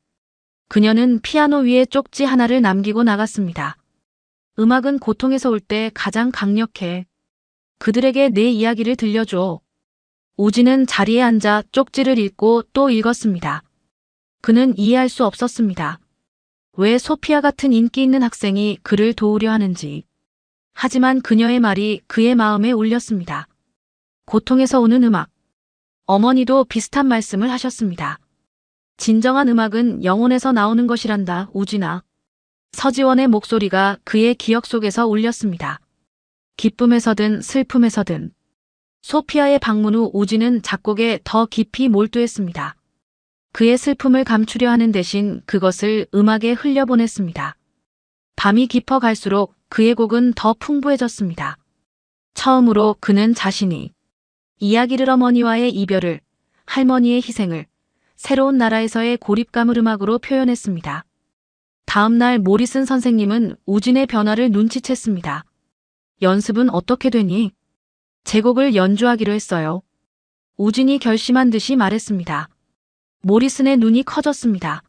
그녀는 피아노 위에 쪽지 하나를 남기고 나갔습니다. 음악은 고통에서 올 때 가장 강력해. 그들에게 내 이야기를 들려줘. 우진은 자리에 앉아 쪽지를 읽고 또 읽었습니다. 그는 이해할 수 없었습니다. 왜 소피아 같은 인기 있는 학생이 그를 도우려 하는지. 하지만 그녀의 말이 그의 마음에 울렸습니다. 고통에서 오는 음악. 어머니도 비슷한 말씀을 하셨습니다. 진정한 음악은 영혼에서 나오는 것이란다, 우진아. 서지원의 목소리가 그의 기억 속에서 울렸습니다. 기쁨에서든 슬픔에서든. 소피아의 방문 후 우진은 작곡에 더 깊이 몰두했습니다. 그의 슬픔을 감추려 하는 대신 그것을 음악에 흘려보냈습니다. 밤이 깊어갈수록 그의 곡은 더 풍부해졌습니다. 처음으로 그는 자신이 이야기를 어머니와의 이별을, 할머니의 희생을, 새로운 나라에서의 고립감을 음악으로 표현했습니다. 다음 날 모리슨 선생님은 우진의 변화를 눈치챘습니다. 연습은 어떻게 되니? 제 곡을 연주하기로 했어요. 우진이 결심한 듯이 말했습니다. 모리슨의 눈이 커졌습니다.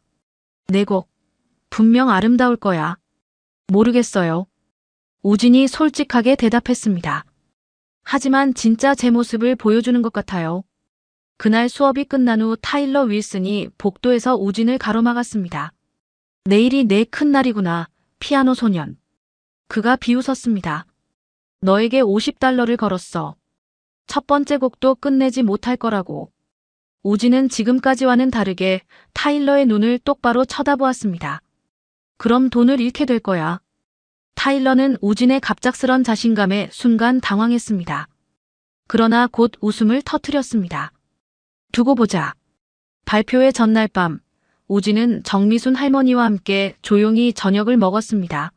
내 곡, 분명 아름다울 거야. 모르겠어요. 우진이 솔직하게 대답했습니다. 하지만 진짜 제 모습을 보여주는 것 같아요. 그날 수업이 끝난 후 타일러 윌슨이 복도에서 우진을 가로막았습니다. 내일이 내 큰 날이구나, 피아노 소년. 그가 비웃었습니다. 너에게 $50를 걸었어. 첫 번째 곡도 끝내지 못할 거라고. 우진은 지금까지와는 다르게 타일러의 눈을 똑바로 쳐다보았습니다. 그럼 돈을 잃게 될 거야. 타일러는 우진의 갑작스런 자신감에 순간 당황했습니다. 그러나 곧 웃음을 터뜨렸습니다. 두고 보자. 발표회 전날 밤, 우진은 정미순 할머니와 함께 조용히 저녁을 먹었습니다.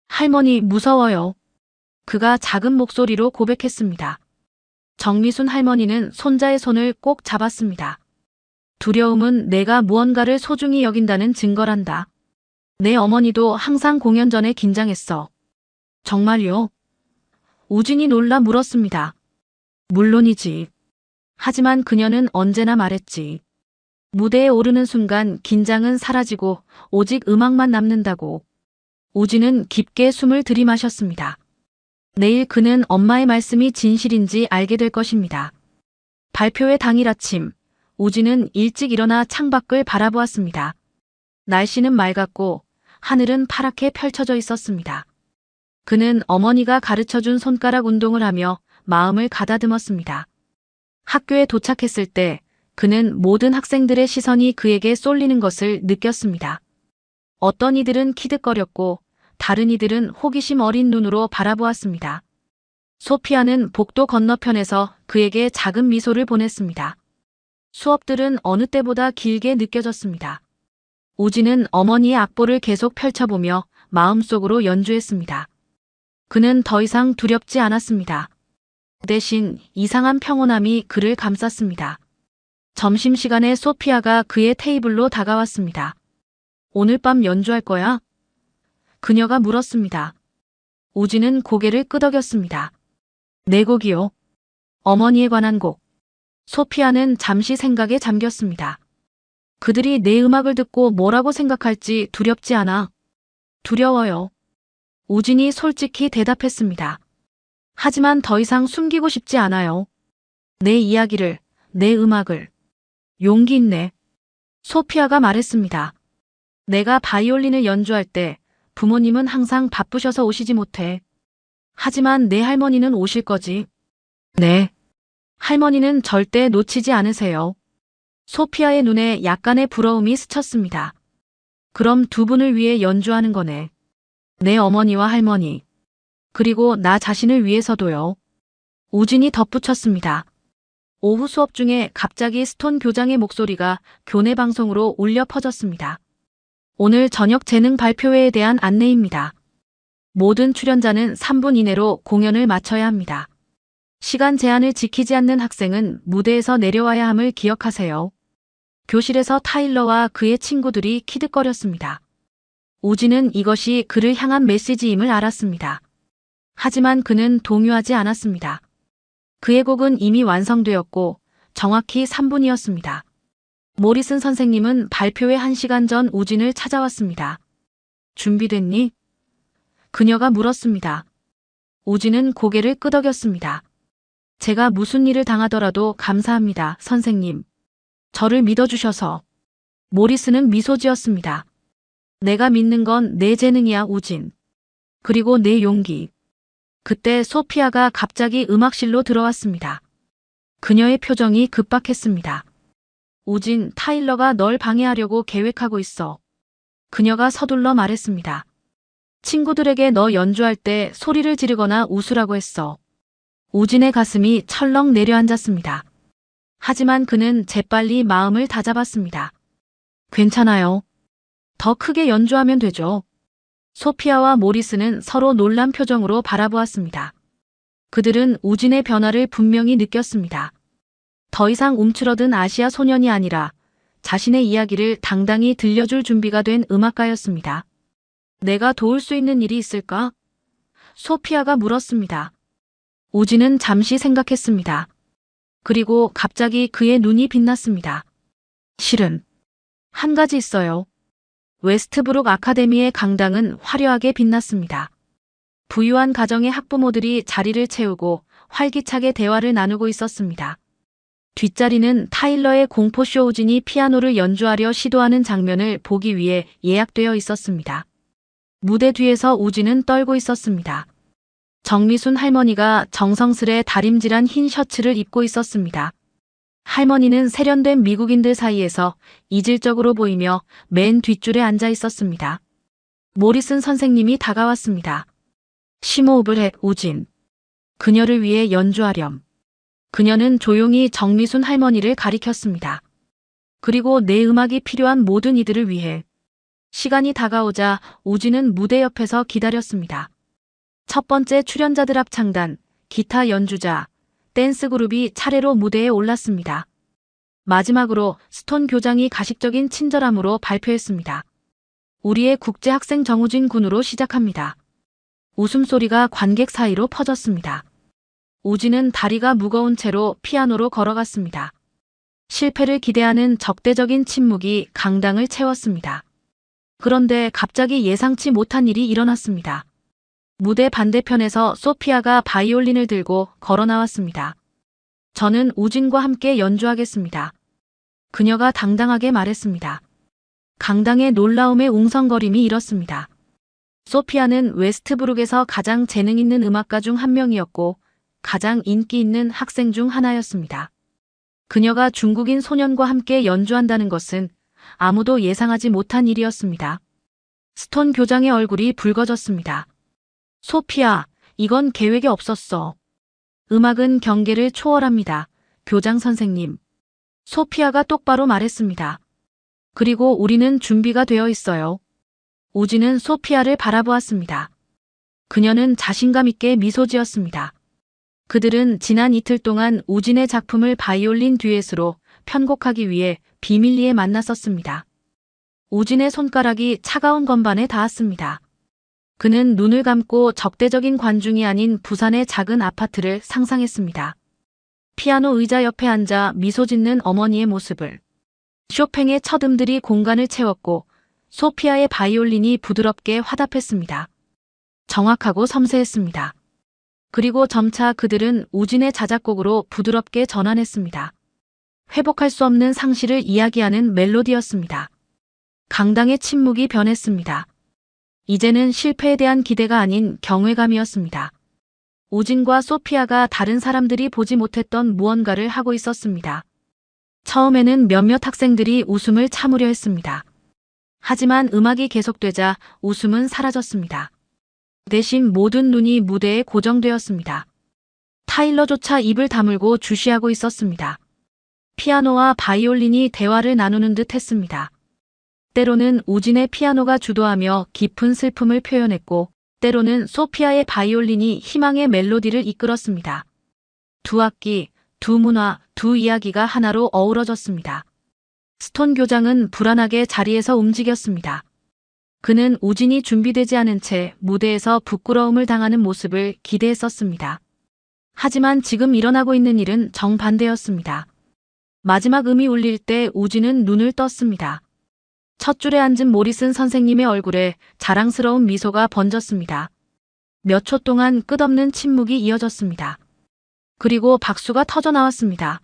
할머니, 무서워요. 그가 작은 목소리로 고백했습니다. 정미순 할머니는 손자의 손을 꼭 잡았습니다. 두려움은 내가 무언가를 소중히 여긴다는 증거란다. 내 어머니도 항상 공연 전에 긴장했어. 정말요? 우진이 놀라 물었습니다. 물론이지. 하지만 그녀는 언제나 말했지. 무대에 오르는 순간 긴장은 사라지고 오직 음악만 남는다고. 우진은 깊게 숨을 들이마셨습니다. 내일 그는 엄마의 말씀이 진실인지 알게 될 것입니다. 발표회 당일 아침, 우진은 일찍 일어나 창밖을 바라보았습니다. 날씨는 맑았고 하늘은 파랗게 펼쳐져 있었습니다. 그는 어머니가 가르쳐준 손가락 운동을 하며 마음을 가다듬었습니다. 학교에 도착했을 때 그는 모든 학생들의 시선이 그에게 쏠리는 것을 느꼈습니다. 어떤 이들은 키득거렸고 다른 이들은 호기심 어린 눈으로 바라보았습니다. 소피아는 복도 건너편에서 그에게 작은 미소를 보냈습니다. 수업들은 어느 때보다 길게 느껴졌습니다. 우진은 어머니의 악보를 계속 펼쳐보며 마음속으로 연주했습니다. 그는 더 이상 두렵지 않았습니다. 대신 이상한 평온함이 그를 감쌌습니다. 점심시간에 소피아가 그의 테이블로 다가왔습니다. 오늘 밤 연주할 거야? 그녀가 물었습니다. 우진은 고개를 끄덕였습니다. 내 곡이요. 어머니에 관한 곡. 소피아는 잠시 생각에 잠겼습니다. 그들이 내 음악을 듣고 뭐라고 생각할지 두렵지 않아. 두려워요. 우진이 솔직히 대답했습니다. 하지만 더 이상 숨기고 싶지 않아요. 내 이야기를, 내 음악을. 용기 있네. 소피아가 말했습니다. 내가 바이올린을 연주할 때 부모님은 항상 바쁘셔서 오시지 못해. 하지만 내 할머니는 오실 거지. 네. 할머니는 절대 놓치지 않으세요. 소피아의 눈에 약간의 부러움이 스쳤습니다. 그럼 두 분을 위해 연주하는 거네. 내 어머니와 할머니. 그리고 나 자신을 위해서도요. 우진이 덧붙였습니다. 오후 수업 중에 갑자기 스톤 교장의 목소리가 교내 방송으로 울려 퍼졌습니다. 오늘 저녁 재능 발표회에 대한 안내입니다. 모든 출연자는 3분 이내로 공연을 마쳐야 합니다. 시간 제한을 지키지 않는 학생은 무대에서 내려와야 함을 기억하세요. 교실에서 타일러와 그의 친구들이 키득거렸습니다. 우진은 이것이 그를 향한 메시지임을 알았습니다. 하지만 그는 동요하지 않았습니다. 그의 곡은 이미 완성되었고 정확히 3분이었습니다. 모리슨 선생님은 발표회 1시간 전 우진을 찾아왔습니다. 준비됐니? 그녀가 물었습니다. 우진은 고개를 끄덕였습니다. 제가 무슨 일을 당하더라도 감사합니다, 선생님. 저를 믿어주셔서. 모리스는 미소 지었습니다. 내가 믿는 건 내 재능이야, 우진. 그리고 내 용기. 그때 소피아가 갑자기 음악실로 들어왔습니다. 그녀의 표정이 급박했습니다. 우진, 타일러가 널 방해하려고 계획하고 있어. 그녀가 서둘러 말했습니다. 친구들에게 너 연주할 때 소리를 지르거나 웃으라고 했어. 우진의 가슴이 철렁 내려앉았습니다. 하지만 그는 재빨리 마음을 다잡았습니다. 괜찮아요. 더 크게 연주하면 되죠. 소피아와 모리스는 서로 놀란 표정으로 바라보았습니다. 그들은 우진의 변화를 분명히 느꼈습니다. 더 이상 움츠러든 아시아 소년이 아니라 자신의 이야기를 당당히 들려줄 준비가 된 음악가였습니다. 내가 도울 수 있는 일이 있을까? 소피아가 물었습니다. 우진은 잠시 생각했습니다. 그리고 갑자기 그의 눈이 빛났습니다. 실은 한 가지 있어요. 웨스트브룩 아카데미의 강당은 화려하게 빛났습니다. 부유한 가정의 학부모들이 자리를 채우고 활기차게 대화를 나누고 있었습니다. 뒷자리는 타일러의 공포쇼 우진이 피아노를 연주하려 시도하는 장면을 보기 위해 예약되어 있었습니다. 무대 뒤에서 우진은 떨고 있었습니다. 정미순 할머니가 정성스레 다림질한 흰 셔츠를 입고 있었습니다. 할머니는 세련된 미국인들 사이에서 이질적으로 보이며 맨 뒷줄에 앉아 있었습니다. 모리슨 선생님이 다가왔습니다. 심호흡을 해, 우진. 그녀를 위해 연주하렴. 그녀는 조용히 정미순 할머니를 가리켰습니다. 그리고 내 음악이 필요한 모든 이들을 위해. 시간이 다가오자 우진은 무대 옆에서 기다렸습니다. 첫 번째 출연자들 합창단, 기타 연주자, 댄스 그룹이 차례로 무대에 올랐습니다. 마지막으로 스톤 교장이 가식적인 친절함으로 발표했습니다. 우리의 국제학생 정우진 군으로 시작합니다. 웃음소리가 관객 사이로 퍼졌습니다. 우진은 다리가 무거운 채로 피아노로 걸어갔습니다. 실패를 기대하는 적대적인 침묵이 강당을 채웠습니다. 그런데 갑자기 예상치 못한 일이 일어났습니다. 무대 반대편에서 소피아가 바이올린을 들고 걸어 나왔습니다. 저는 우진과 함께 연주하겠습니다. 그녀가 당당하게 말했습니다. 강당의 놀라움의 웅성거림이 일었습니다. 소피아는 웨스트브룩에서 가장 재능 있는 음악가 중 한 명이었고 가장 인기 있는 학생 중 하나였습니다. 그녀가 중국인 소년과 함께 연주한다는 것은 아무도 예상하지 못한 일이었습니다. 스톤 교장의 얼굴이 붉어졌습니다. 소피아, 이건 계획에 없었어. 음악은 경계를 초월합니다. 교장 선생님. 소피아가 똑바로 말했습니다. 그리고 우리는 준비가 되어 있어요. 우진은 소피아를 바라보았습니다. 그녀는 자신감 있게 미소 지었습니다. 그들은 지난 이틀 동안 우진의 작품을 바이올린 듀엣으로 편곡하기 위해 비밀리에 만났었습니다. 우진의 손가락이 차가운 건반에 닿았습니다. 그는 눈을 감고 적대적인 관중이 아닌 부산의 작은 아파트를 상상했습니다. 피아노 의자 옆에 앉아 미소 짓는 어머니의 모습을. 쇼팽의 첫 음들이 공간을 채웠고 소피아의 바이올린이 부드럽게 화답했습니다. 정확하고 섬세했습니다. 그리고 점차 그들은 우진의 자작곡으로 부드럽게 전환했습니다. 회복할 수 없는 상실을 이야기하는 멜로디였습니다. 강당의 침묵이 변했습니다. 이제는 실패에 대한 기대가 아닌 경외감이었습니다. 우진과 소피아가 다른 사람들이 보지 못했던 무언가를 하고 있었습니다. 처음에는 몇몇 학생들이 웃음을 참으려 했습니다. 하지만 음악이 계속되자 웃음은 사라졌습니다. 대신 모든 눈이 무대에 고정되었습니다. 타일러조차 입을 다물고 주시하고 있었습니다. 피아노와 바이올린이 대화를 나누는 듯 했습니다. 때로는 우진의 피아노가 주도하며 깊은 슬픔을 표현했고 때로는 소피아의 바이올린이 희망의 멜로디를 이끌었습니다. 두 악기, 두 문화, 두 이야기가 하나로 어우러졌습니다. 스톤 교장은 불안하게 자리에서 움직였습니다. 그는 우진이 준비되지 않은 채 무대에서 부끄러움을 당하는 모습을 기대했었습니다. 하지만 지금 일어나고 있는 일은 정반대였습니다. 마지막 음이 울릴 때 우진은 눈을 떴습니다. 첫 줄에 앉은 모리슨 선생님의 얼굴에 자랑스러운 미소가 번졌습니다. 몇 초 동안 끝없는 침묵이 이어졌습니다. 그리고 박수가 터져 나왔습니다.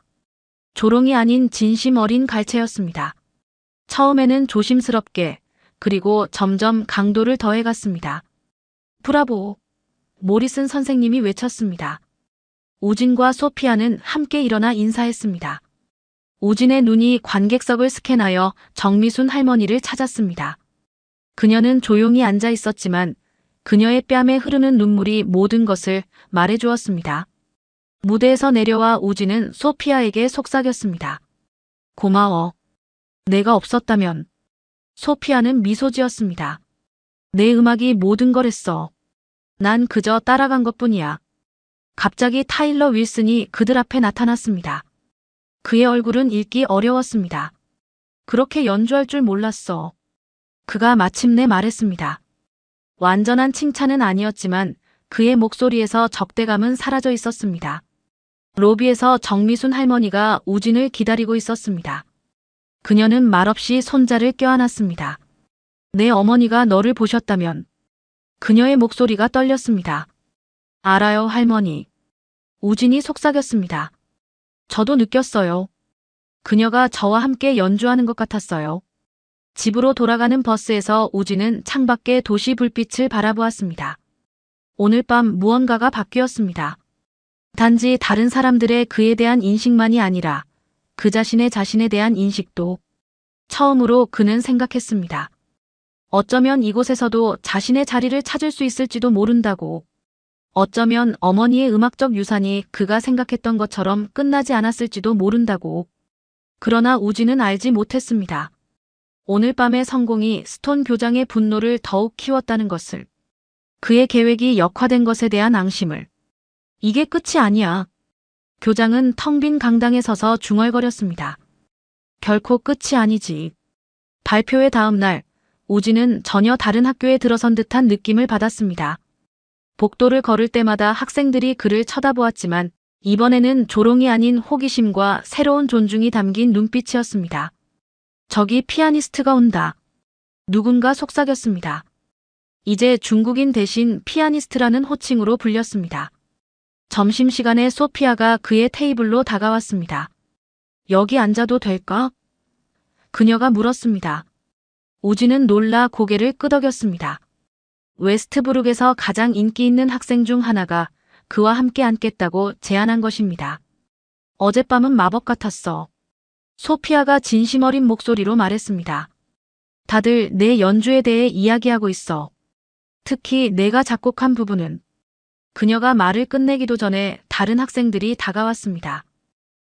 조롱이 아닌 진심 어린 갈채였습니다. 처음에는 조심스럽게, 그리고 점점 강도를 더해갔습니다. 브라보! 모리슨 선생님이 외쳤습니다. 우진과 소피아는 함께 일어나 인사했습니다. 우진의 눈이 관객석을 스캔하여 정미순 할머니를 찾았습니다. 그녀는 조용히 앉아 있었지만 그녀의 뺨에 흐르는 눈물이 모든 것을 말해주었습니다. 무대에서 내려와 우진은 소피아에게 속삭였습니다. 고마워. 내가 없었다면. 소피아는 미소 지었습니다. 내 음악이 모든 걸 했어. 난 그저 따라간 것뿐이야. 갑자기 타일러 윌슨이 그들 앞에 나타났습니다. 그의 얼굴은 읽기 어려웠습니다. 그렇게 연주할 줄 몰랐어. 그가 마침내 말했습니다. 완전한 칭찬은 아니었지만 그의 목소리에서 적대감은 사라져 있었습니다. 로비에서 정미순 할머니가 우진을 기다리고 있었습니다. 그녀는 말없이 손자를 껴안았습니다. 내 어머니가 너를 보셨다면. 그녀의 목소리가 떨렸습니다. 알아요, 할머니. 우진이 속삭였습니다. 저도 느꼈어요. 그녀가 저와 함께 연주하는 것 같았어요. 집으로 돌아가는 버스에서 우진은 창밖의 도시 불빛을 바라보았습니다. 오늘 밤 무언가가 바뀌었습니다. 단지 다른 사람들의 그에 대한 인식만이 아니라 그 자신의 자신에 대한 인식도. 처음으로 그는 생각했습니다. 어쩌면 이곳에서도 자신의 자리를 찾을 수 있을지도 모른다고. 어쩌면 어머니의 음악적 유산이 그가 생각했던 것처럼 끝나지 않았을지도 모른다고. 그러나 우진은 알지 못했습니다. 오늘 밤의 성공이 스톤 교장의 분노를 더욱 키웠다는 것을. 그의 계획이 역화된 것에 대한 앙심을. 이게 끝이 아니야. 교장은 텅 빈 강당에 서서 중얼거렸습니다. 결코 끝이 아니지. 발표회 다음 날, 우진은 전혀 다른 학교에 들어선 듯한 느낌을 받았습니다. 복도를 걸을 때마다 학생들이 그를 쳐다보았지만 이번에는 조롱이 아닌 호기심과 새로운 존중이 담긴 눈빛이었습니다. 저기 피아니스트가 온다. 누군가 속삭였습니다. 이제 중국인 대신 피아니스트라는 호칭으로 불렸습니다. 점심시간에 소피아가 그의 테이블로 다가왔습니다. 여기 앉아도 될까? 그녀가 물었습니다. 우진은 놀라 고개를 끄덕였습니다. 웨스트브룩에서 가장 인기 있는 학생 중 하나가 그와 함께 앉겠다고 제안한 것입니다. 어젯밤은 마법 같았어. 소피아가 진심 어린 목소리로 말했습니다. 다들 내 연주에 대해 이야기하고 있어. 특히 내가 작곡한 부분은. 그녀가 말을 끝내기도 전에 다른 학생들이 다가왔습니다.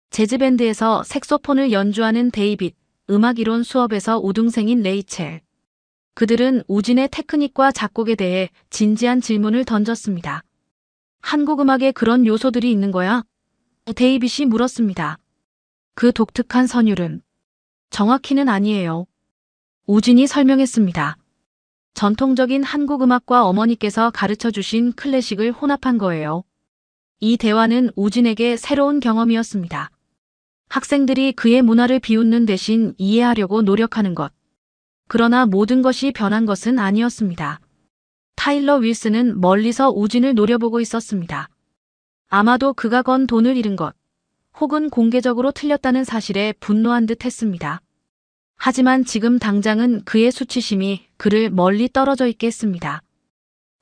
재즈밴드에서 색소폰을 연주하는 데이빗, 음악이론 수업에서 우등생인 레이첼. 그들은 우진의 테크닉과 작곡에 대해 진지한 질문을 던졌습니다. 한국 음악에 그런 요소들이 있는 거야? 데이빗이 물었습니다. 그 독특한 선율은? 정확히는 아니에요. 우진이 설명했습니다. 전통적인 한국 음악과 어머니께서 가르쳐 주신 클래식을 혼합한 거예요. 이 대화는 우진에게 새로운 경험이었습니다. 학생들이 그의 문화를 비웃는 대신 이해하려고 노력하는 것. 그러나 모든 것이 변한 것은 아니었습니다. 타일러 윌슨은 멀리서 우진을 노려보고 있었습니다. 아마도 그가 건 돈을 잃은 것, 혹은 공개적으로 틀렸다는 사실에 분노한 듯 했습니다. 하지만 지금 당장은 그의 수치심이 그를 멀리 떨어져 있게 했습니다.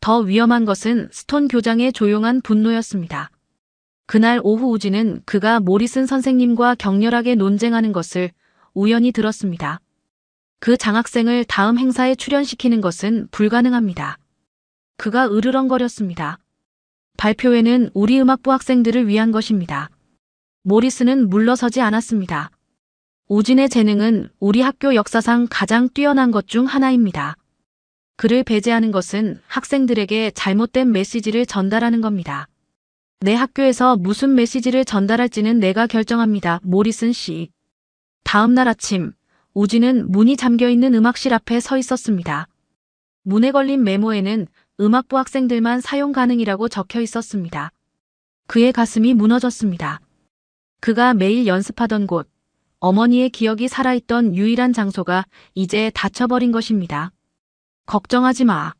더 위험한 것은 스톤 교장의 조용한 분노였습니다. 그날 오후 우진은 그가 모리슨 선생님과 격렬하게 논쟁하는 것을 우연히 들었습니다. 그 장학생을 다음 행사에 출연시키는 것은 불가능합니다. 그가 으르렁거렸습니다. 발표회는 우리 음악부 학생들을 위한 것입니다. 모리슨은 물러서지 않았습니다. 우진의 재능은 우리 학교 역사상 가장 뛰어난 것 중 하나입니다. 그를 배제하는 것은 학생들에게 잘못된 메시지를 전달하는 겁니다. 내 학교에서 무슨 메시지를 전달할지는 내가 결정합니다. 모리슨 씨. 다음 날 아침, 우진은 문이 잠겨있는 음악실 앞에 서 있었습니다. 문에 걸린 메모에는 음악부 학생들만 사용 가능이라고 적혀 있었습니다. 그의 가슴이 무너졌습니다. 그가 매일 연습하던 곳, 어머니의 기억이 살아있던 유일한 장소가 이제 닫혀버린 것입니다. 걱정하지 마.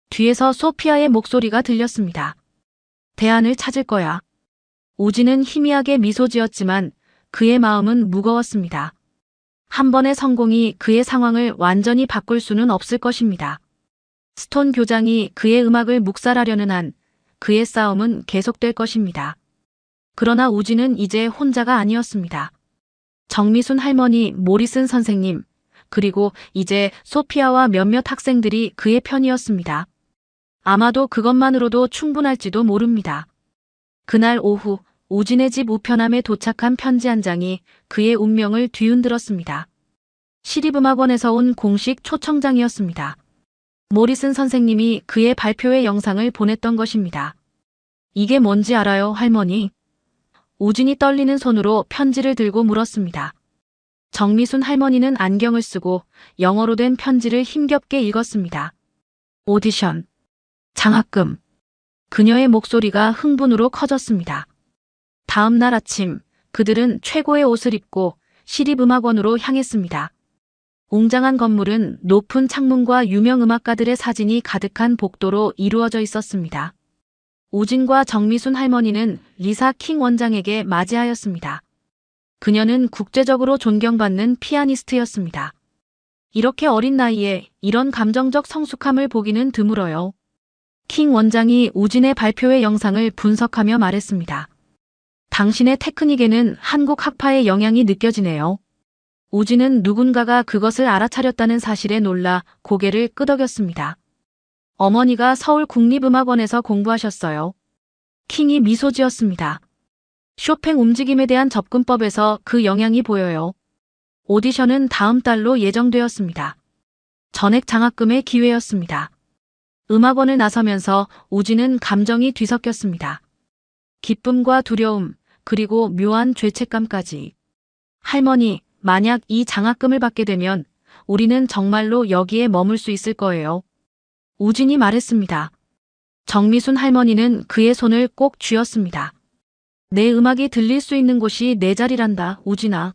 뒤에서 소피아의 목소리가 들렸습니다. 대안을 찾을 거야. 우진은 희미하게 미소 지었지만 그의 마음은 무거웠습니다. 한 번의 성공이 그의 상황을 완전히 바꿀 수는 없을 것입니다. 스톤 교장이 그의 음악을 묵살하려는 한 그의 싸움은 계속될 것입니다. 그러나 우진은 이제 혼자가 아니었습니다. 정미순 할머니, 모리슨 선생님, 그리고 이제 소피아와 몇몇 학생들이 그의 편이었습니다. 아마도 그것만으로도 충분할지도 모릅니다. 그날 오후 우진의 집 우편함에 도착한 편지 한 장이 그의 운명을 뒤흔들었습니다. 시립음악원에서 온 공식 초청장이었습니다. 모리슨 선생님이 그의 발표회 영상을 보냈던 것입니다. 이게 뭔지 알아요, 할머니? 우진이 떨리는 손으로 편지를 들고 물었습니다. 정미순 할머니는 안경을 쓰고 영어로 된 편지를 힘겹게 읽었습니다. 오디션. 장학금. 그녀의 목소리가 흥분으로 커졌습니다. 다음 날 아침, 그들은 최고의 옷을 입고 시립음악원으로 향했습니다. 웅장한 건물은 높은 창문과 유명 음악가들의 사진이 가득한 복도로 이루어져 있었습니다. 우진과 정미순 할머니는 리사 킹 원장에게 맞이하였습니다. 그녀는 국제적으로 존경받는 피아니스트였습니다. 이렇게 어린 나이에 이런 감정적 성숙함을 보기는 드물어요. 킹 원장이 우진의 발표회 영상을 분석하며 말했습니다. 당신의 테크닉에는 한국 학파의 영향이 느껴지네요. 우진은 누군가가 그것을 알아차렸다는 사실에 놀라 고개를 끄덕였습니다. 어머니가 서울 국립음악원에서 공부하셨어요. 킹이 미소 지었습니다. 쇼팽 움직임에 대한 접근법에서 그 영향이 보여요. 오디션은 다음 달로 예정되었습니다. 전액 장학금의 기회였습니다. 음악원을 나서면서 우진은 감정이 뒤섞였습니다. 기쁨과 두려움, 그리고 묘한 죄책감까지. 할머니, 만약 이 장학금을 받게 되면 우리는 정말로 여기에 머물 수 있을 거예요. 우진이 말했습니다. 정미순 할머니는 그의 손을 꼭 쥐었습니다. 내 음악이 들릴 수 있는 곳이 내 자리란다, 우진아.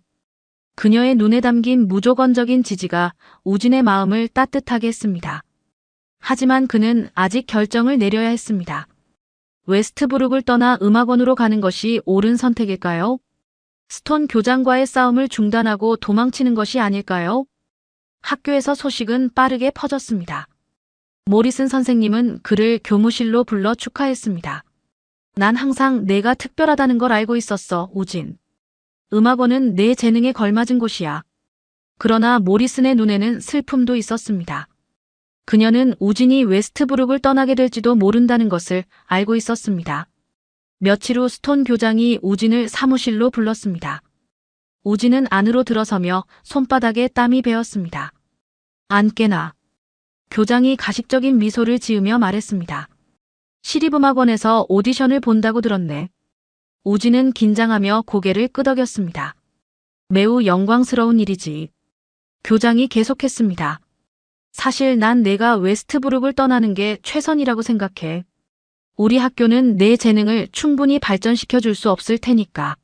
그녀의 눈에 담긴 무조건적인 지지가 우진의 마음을 따뜻하게 했습니다. 하지만 그는 아직 결정을 내려야 했습니다. 웨스트브룩을 떠나 음악원으로 가는 것이 옳은 선택일까요? 스톤 교장과의 싸움을 중단하고 도망치는 것이 아닐까요? 학교에서 소식은 빠르게 퍼졌습니다. 모리슨 선생님은 그를 교무실로 불러 축하했습니다. 난 항상 내가 특별하다는 걸 알고 있었어, 우진. 음악원은 내 재능에 걸맞은 곳이야. 그러나 모리슨의 눈에는 슬픔도 있었습니다. 그녀는 우진이 웨스트브룩을 떠나게 될지도 모른다는 것을 알고 있었습니다. 며칠 후 스톤 교장이 우진을 사무실로 불렀습니다. 우진은 안으로 들어서며 손바닥에 땀이 배었습니다. 앉게나. 교장이 가식적인 미소를 지으며 말했습니다. 시립음악원에서 오디션을 본다고 들었네. 우진은 긴장하며 고개를 끄덕였습니다. 매우 영광스러운 일이지. 교장이 계속했습니다. 사실 난 내가 웨스트브룩을 떠나는 게 최선이라고 생각해. 우리 학교는 내 재능을 충분히 발전시켜 줄 수 없을 테니까.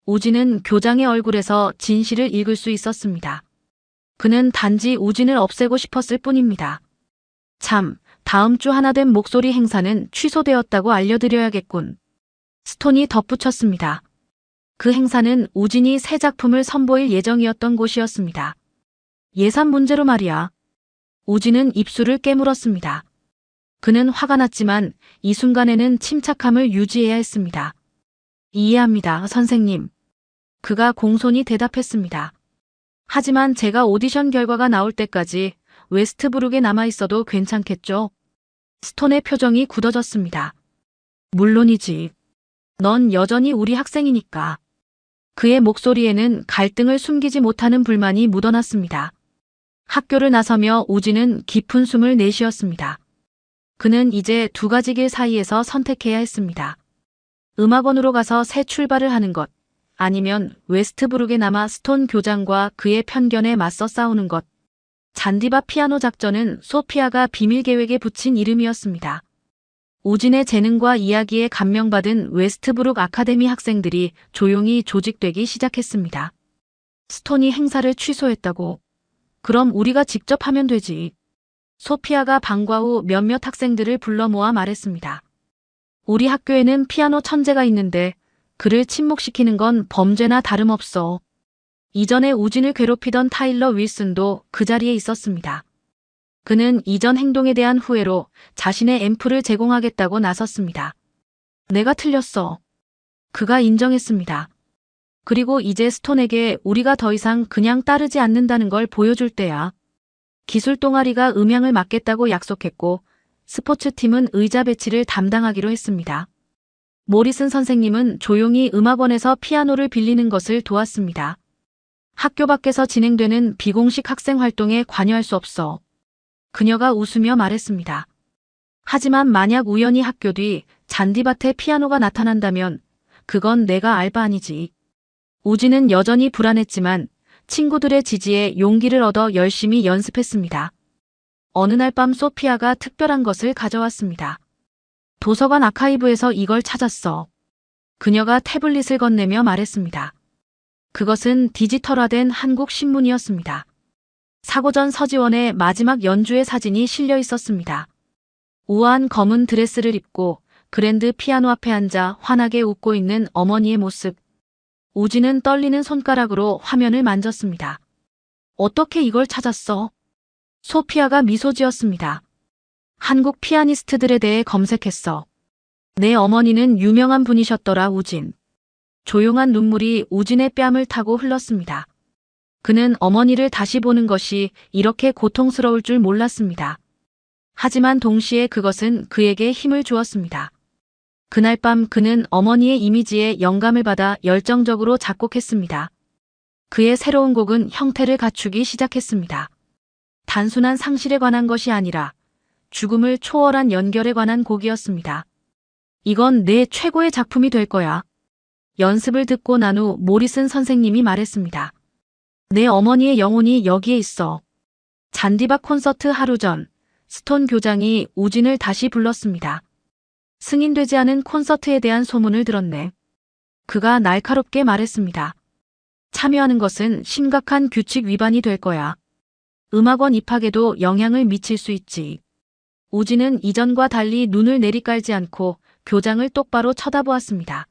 우진은 교장의 얼굴에서 진실을 읽을 수 있었습니다. 그는 단지 우진을 없애고 싶었을 뿐입니다. 참, 다음 주 하나 된 목소리 행사는 취소되었다고 알려드려야겠군. 스톤이 덧붙였습니다. 그 행사는 우진이 새 작품을 선보일 예정이었던 곳이었습니다. 예산 문제로 말이야. 우진은 입술을 깨물었습니다. 그는 화가 났지만 이 순간에는 침착함을 유지해야 했습니다. 이해합니다, 선생님. 그가 공손히 대답했습니다. 하지만 제가 오디션 결과가 나올 때까지 웨스트브룩에 남아있어도 괜찮겠죠? 스톤의 표정이 굳어졌습니다. 물론이지. 넌 여전히 우리 학생이니까. 그의 목소리에는 갈등을 숨기지 못하는 불만이 묻어났습니다. 학교를 나서며 우진은 깊은 숨을 내쉬었습니다. 그는 이제 두 가지 길 사이에서 선택해야 했습니다. 음악원으로 가서 새 출발을 하는 것, 아니면 웨스트브룩에 남아 스톤 교장과 그의 편견에 맞서 싸우는 것. 잔디밭 피아노 작전은 소피아가 비밀 계획에 붙인 이름이었습니다. 우진의 재능과 이야기에 감명받은 웨스트브룩 아카데미 학생들이 조용히 조직되기 시작했습니다. 스톤이 행사를 취소했다고? 그럼 우리가 직접 하면 되지. 소피아가 방과 후 몇몇 학생들을 불러 모아 말했습니다. 우리 학교에는 피아노 천재가 있는데 그를 침묵시키는 건 범죄나 다름없어. 이전에 우진을 괴롭히던 타일러 윌슨도 그 자리에 있었습니다. 그는 이전 행동에 대한 후회로 자신의 앰프를 제공하겠다고 나섰습니다. 내가 틀렸어. 그가 인정했습니다. 그리고 이제 스톤에게 우리가 더 이상 그냥 따르지 않는다는 걸 보여줄 때야. 기술 동아리가 음향을 맡겠다고 약속했고 스포츠팀은 의자 배치를 담당하기로 했습니다. 모리슨 선생님은 조용히 음악원에서 피아노를 빌리는 것을 도왔습니다. 학교 밖에서 진행되는 비공식 학생 활동에 관여할 수 없어. 그녀가 웃으며 말했습니다. 하지만 만약 우연히 학교 뒤 잔디밭에 피아노가 나타난다면 그건 내가 알 바 아니지. 우진은 여전히 불안했지만 친구들의 지지에 용기를 얻어 열심히 연습했습니다. 어느 날 밤 소피아가 특별한 것을 가져왔습니다. 도서관 아카이브에서 이걸 찾았어. 그녀가 태블릿을 건네며 말했습니다. 그것은 디지털화된 한국 신문이었습니다. 사고 전 서지원의 마지막 연주의 사진이 실려 있었습니다. 우아한 검은 드레스를 입고 그랜드 피아노 앞에 앉아 환하게 웃고 있는 어머니의 모습. 우진은 떨리는 손가락으로 화면을 만졌습니다. 어떻게 이걸 찾았어? 소피아가 미소 지었습니다. 한국 피아니스트들에 대해 검색했어. 내 어머니는 유명한 분이셨더라, 우진. 조용한 눈물이 우진의 뺨을 타고 흘렀습니다. 그는 어머니를 다시 보는 것이 이렇게 고통스러울 줄 몰랐습니다. 하지만 동시에 그것은 그에게 힘을 주었습니다. 그날 밤 그는 어머니의 이미지에 영감을 받아 열정적으로 작곡했습니다. 그의 새로운 곡은 형태를 갖추기 시작했습니다. 단순한 상실에 관한 것이 아니라 죽음을 초월한 연결에 관한 곡이었습니다. 이건 내 최고의 작품이 될 거야. 연습을 듣고 난 후 모리슨 선생님이 말했습니다. 내 어머니의 영혼이 여기에 있어. 잔디밭 콘서트 하루 전 스톤 교장이 우진을 다시 불렀습니다. 승인되지 않은 콘서트에 대한 소문을 들었네. 그가 날카롭게 말했습니다. 참여하는 것은 심각한 규칙 위반이 될 거야. 음악원 입학에도 영향을 미칠 수 있지. 우진은 이전과 달리 눈을 내리깔지 않고 교장을 똑바로 쳐다보았습니다.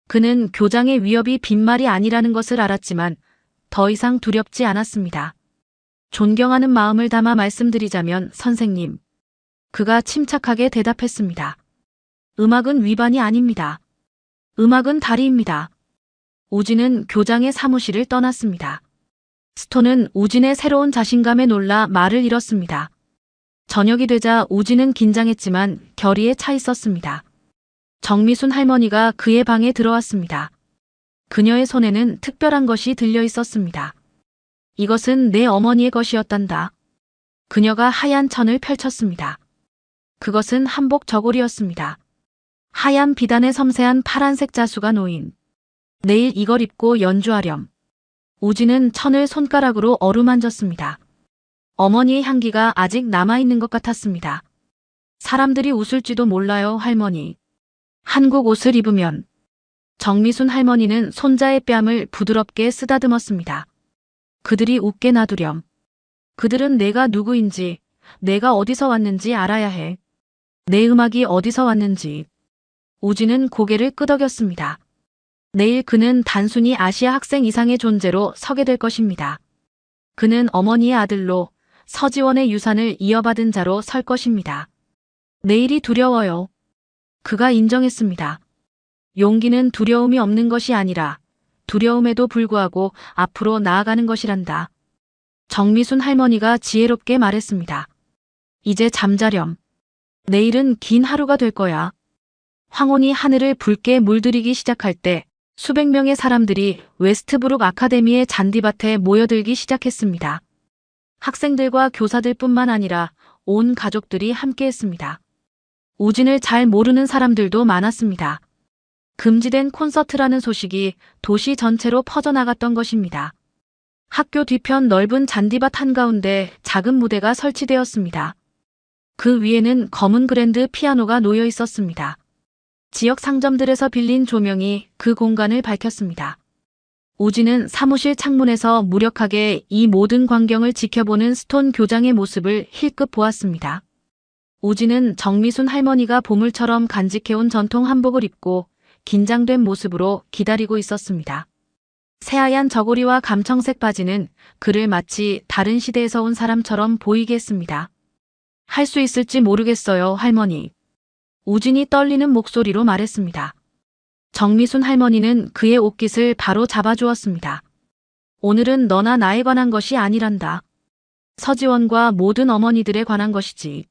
그는 교장의 위협이 빈말이 아니라는 것을 알았지만 더 이상 두렵지 않았습니다. 존경하는 마음을 담아 말씀드리자면 선생님. 그가 침착하게 대답했습니다. 음악은 위반이 아닙니다. 음악은 다리입니다. 우진은 교장의 사무실을 떠났습니다. 스톤은 우진의 새로운 자신감에 놀라 말을 잃었습니다. 저녁이 되자 우진은 긴장했지만 결의에 차 있었습니다. 정미순 할머니가 그의 방에 들어왔습니다. 그녀의 손에는 특별한 것이 들려 있었습니다. 이것은 내 어머니의 것이었단다. 그녀가 하얀 천을 펼쳤습니다. 그것은 한복 저고리였습니다. 하얀 비단에 섬세한 파란색 자수가 놓인. 내일 이걸 입고 연주하렴. 우진은 천을 손가락으로 어루만졌습니다. 어머니의 향기가 아직 남아있는 것 같았습니다. 사람들이 웃을지도 몰라요, 할머니. 한국 옷을 입으면. 정미순 할머니는 손자의 뺨을 부드럽게 쓰다듬었습니다. 그들이 웃게 놔두렴. 그들은 내가 누구인지, 내가 어디서 왔는지 알아야 해. 내 음악이 어디서 왔는지. 우진은 고개를 끄덕였습니다. 내일 그는 단순히 아시아 학생 이상의 존재로 서게 될 것입니다. 그는 어머니의 아들로 서지원의 유산을 이어받은 자로 설 것입니다. 내일이 두려워요. 그가 인정했습니다. 용기는 두려움이 없는 것이 아니라 두려움에도 불구하고 앞으로 나아가는 것이란다. 정미순 할머니가 지혜롭게 말했습니다. 이제 잠자렴. 내일은 긴 하루가 될 거야. 황혼이 하늘을 붉게 물들이기 시작할 때 수백 명의 사람들이 웨스트브룩 아카데미의 잔디밭에 모여들기 시작했습니다. 학생들과 교사들뿐만 아니라 온 가족들이 함께했습니다. 우진을 잘 모르는 사람들도 많았습니다. 금지된 콘서트라는 소식이 도시 전체로 퍼져나갔던 것입니다. 학교 뒤편 넓은 잔디밭 한가운데 작은 무대가 설치되었습니다. 그 위에는 검은 그랜드 피아노가 놓여 있었습니다. 지역 상점들에서 빌린 조명이 그 공간을 밝혔습니다. 우진은 사무실 창문에서 무력하게 이 모든 광경을 지켜보는 스톤 교장의 모습을 힐끗 보았습니다. 우진은 정미순 할머니가 보물처럼 간직해온 전통 한복을 입고 긴장된 모습으로 기다리고 있었습니다. 새하얀 저고리와 감청색 바지는 그를 마치 다른 시대에서 온 사람처럼 보이게 했습니다. 할 수 있을지 모르겠어요, 할머니. 우진이 떨리는 목소리로 말했습니다. 정미순 할머니는 그의 옷깃을 바로 잡아주었습니다. 오늘은 너나 나에 관한 것이 아니란다. 서지원과 모든 어머니들에 관한 것이지.